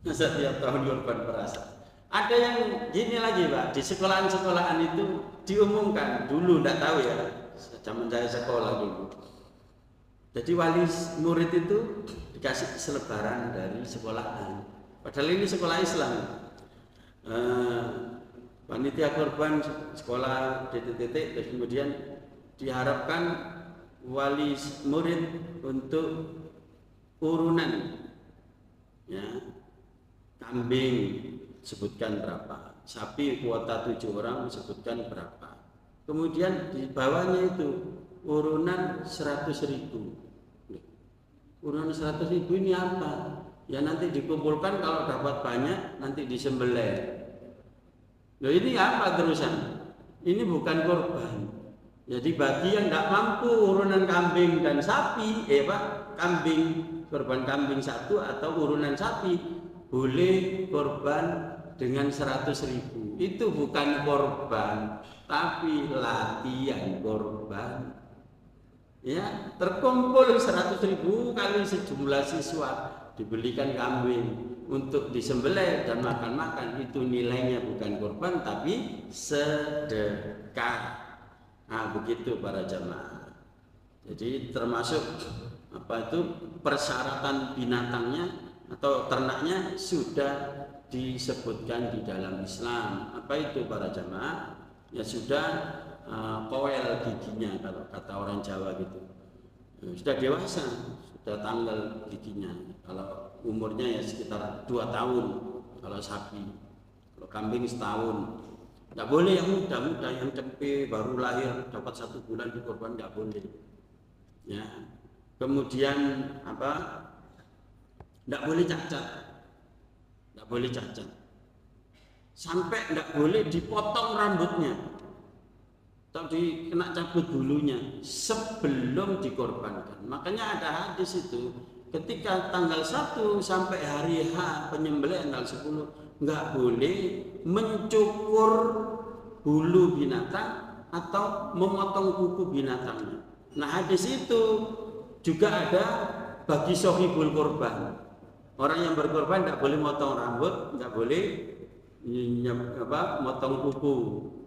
A: Masa tiap tahun korban perasaan. Ada yang gini lagi Pak, di sekolahan-sekolahan itu diumumkan dulu, tidak tahu ya, zaman saya sekolah dulu. Jadi wali murid itu dikasih selebaran dari sekolahan. Padahal ini sekolah Islam. Panitia korban sekolah titik-titik, terus kemudian diharapkan wali murid untuk urunan, ya, kambing sebutkan berapa, sapi kuota 7 orang sebutkan berapa. Kemudian di bawahnya itu urunan 100.000. Urunan 100.000 ini apa? Ya nanti dikumpulkan, kalau dapat banyak nanti disembelih. Loh ini apa terusan? Ini bukan korban. Jadi bagi yang tidak mampu urunan kambing dan sapi, kambing, korban kambing 1 atau urunan sapi, boleh korban dengan 100.000. Itu bukan korban, tapi latihan korban. Ya, terkumpul 100.000 kali sejumlah siswa, dibelikan kambing untuk disembelih dan makan-makan. Itu nilainya bukan korban tapi sedekah. Nah, begitu para jamaah. Jadi termasuk persyaratan binatangnya atau ternaknya sudah disebutkan di dalam Islam. Apa itu para jamaah? Ya sudah koel giginya, kalau kata orang Jawa gitu. Sudah dewasa, sudah tanggal giginya. Kalau umurnya ya sekitar 2 tahun kalau sapi. Kalau kambing setahun. Nggak boleh yang muda-muda, yang tempe baru lahir dapat 1 bulan dikorban, nggak boleh. Ya. Kemudian nggak boleh cacat. Nggak boleh cacat. Sampai nggak boleh dipotong rambutnya atau kena cabut bulunya sebelum dikorbankan. Makanya ada hadis itu, ketika tanggal 1 sampai hari H penyembelihan tanggal 10 nggak boleh mencukur bulu binatang atau memotong kuku binatangnya. Nah hadis itu juga ada bagi sohibul korban. Orang yang berkorban nggak boleh motong rambut, nggak boleh motong kuku.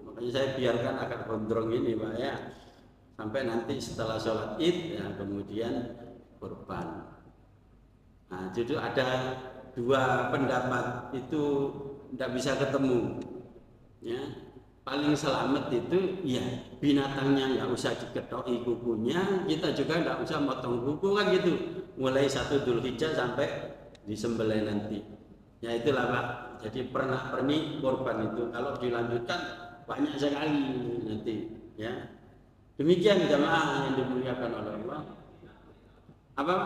A: Makanya saya biarkan akar gondrong ini Pak ya, sampai nanti setelah sholat id ya kemudian korban. Nah jadi ada 2 pendapat itu tidak bisa ketemu. Ya, paling selamat itu ya binatangnya nggak usah diketoki kukunya, kita juga nggak usah motong kuku kan gitu. Mulai 1 Dzulhijjah sampai disembelih nanti. Ya itulah Pak. Jadi pernik korban itu kalau dilanjutkan banyak sekali nanti, ya. Demikian jamaah yang dimuliakan oleh Allah. Apa?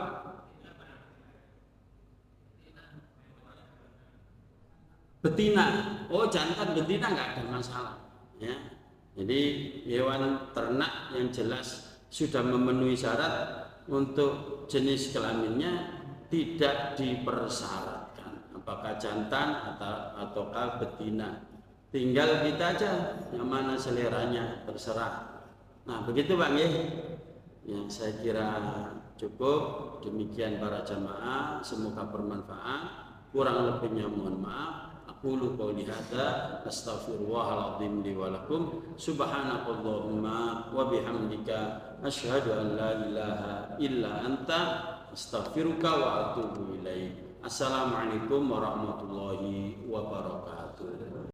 A: Betina. Oh, jantan betina nggak ada masalah, ya. Jadi hewan ternak yang jelas sudah memenuhi syarat untuk jenis kelaminnya tidak dipersyaratkan apakah jantan ataukah betina. Tinggal kita aja yang mana seleranya, terserah. Nah begitu Bang ya. Yang saya kira cukup. Demikian para jamaah, semoga bermanfaat. Kurang lebihnya mohon maaf. Aqulu qouli hadza astaghfirullahaladzim li wa lakum. Subhanakallahumma wa bihamdika asyhadu an la ilaha illa anta astaghfiruka wa atubu ilaik. Assalamualaikum warahmatullahi wabarakatuh.